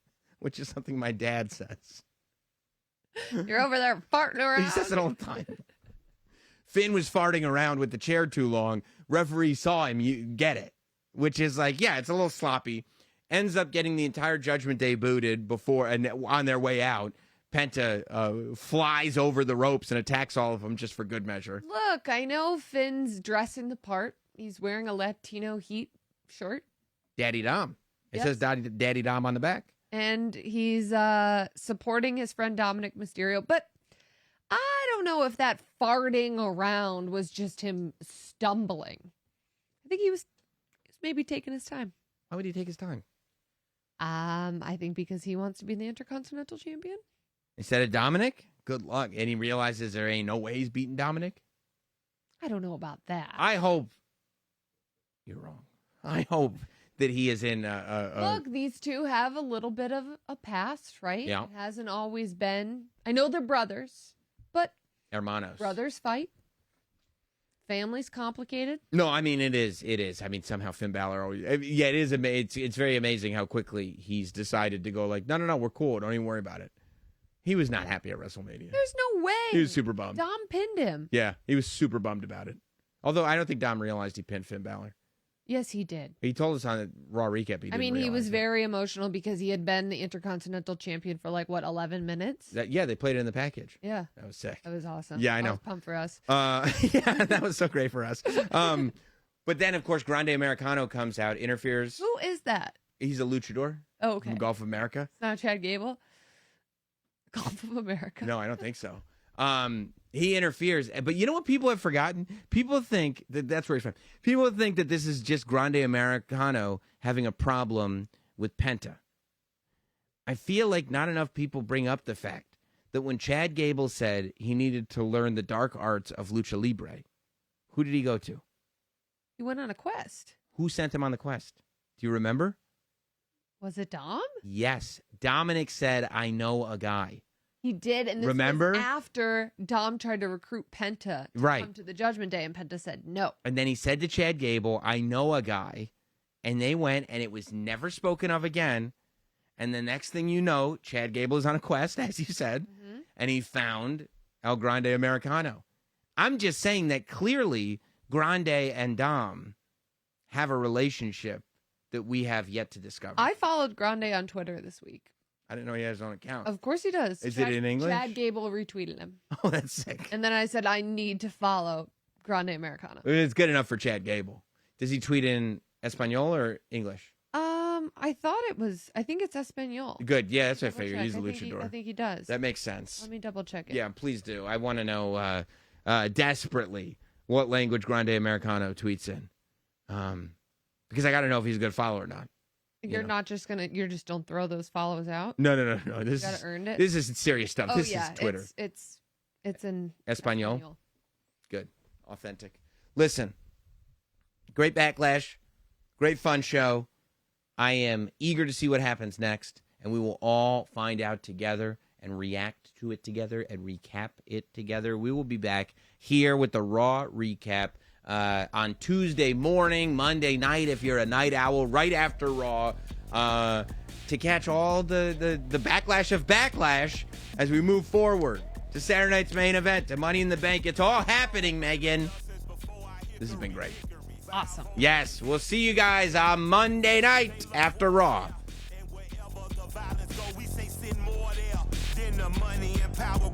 which is something my dad says. You're over there farting around. He says it all the time. Finn was farting around with the chair too long. Referee saw him. You get it. Which is like, yeah, it's a little sloppy. Ends up getting the entire Judgment Day booted before, and on their way out, Penta flies over the ropes and attacks all of them just for good measure. Look, I know Finn's dressing the part. He's wearing a Latino Heat shirt. Daddy Dom. It Yes. says Daddy Dom on the back. And he's supporting his friend Dominic Mysterio. But I don't know if that farting around was just him stumbling. I think he was maybe taking his time. Why would he take his time? I think because he wants to be the Intercontinental Champion. Instead of Dominic? Good luck. And he realizes there ain't no way he's beating Dominic? I don't know about that. I hope you're wrong. I hope that he is in Look, these two have a little bit of a past, right? Yeah. It hasn't always been. I know they're brothers, but Hermanos. brothers fight. Family's complicated. No, I mean, it is. It is. I mean, somehow Finn Balor always... Yeah, it is. It's very amazing how quickly he's decided to go like, no, we're cool. Don't even worry about it. He was not happy at WrestleMania. There's no way. He was super bummed. Dom pinned him. Yeah, he was super bummed about it. Although I don't think Dom realized he pinned Finn Balor. Yes, he did. He told us on the Raw recap he didn't He realize was it. very emotional because he had been the Intercontinental Champion for 11 minutes? Yeah, they played it in the package. Yeah. That was sick. That was awesome. Yeah, I know. was pumped for us. Yeah, that was so great for us. But then, of course, Grande Americano comes out, interferes. Who is that? He's a luchador Oh, okay. from Gulf of America. It's not Chad Gable? Gulf of America. No, I don't think so. He interferes. But you know what people have forgotten? People think that's where he's from. People think that this is just Grande Americano having a problem with Penta. I feel like not enough people bring up the fact that when Chad Gable said he needed to learn the dark arts of Lucha Libre, who did he go to? He went on a quest. Who sent him on the quest? Do you remember? Was it Dom? Yes. Dominic said, I know a guy. He did, and this Remember? was after Dom tried to recruit Penta to Right. come to the Judgment Day, and Penta said no. And then he said to Chad Gable, I know a guy. And they went, and it was never spoken of again. And the next thing you know, Chad Gable is on a quest, as you said, and he found El Grande Americano. I'm just saying that clearly Grande and Dom have a relationship that we have yet to discover. I followed Grande on Twitter this week. I didn't know he had his own account. Of course he does. Is it in English? Chad Gable retweeted him. Oh, that's sick. And then I said, I need to follow Grande Americano. It's good enough for Chad Gable. Does he tweet in Espanol or English? I think it's Espanol. Good. Yeah, that's what I Double figured. check. He's a I think luchador. I think he does. That makes sense. Let me double check it. Yeah, please do. I want to know desperately what language Grande Americano tweets in. Because I got to know if he's a good follower or not. You're not just going to, you just don't throw those follows out. No. This You got is to earn it. This is serious stuff. Oh, This yeah. is Twitter. It's in Espanol? Good. Authentic. Listen, great backlash. Great fun show. I am eager to see what happens next, and we will all find out together and react to it together and recap it together. We will be back here with the Raw recap on Tuesday morning, Monday night, if you're a night owl, right after Raw, to catch all the backlash of backlash as we move forward to Saturday night's main event, to Money in the Bank. It's all happening, Megan. This has been great. Awesome. Yes, we'll see you guys on Monday night after Raw. We say send more there than the money and power.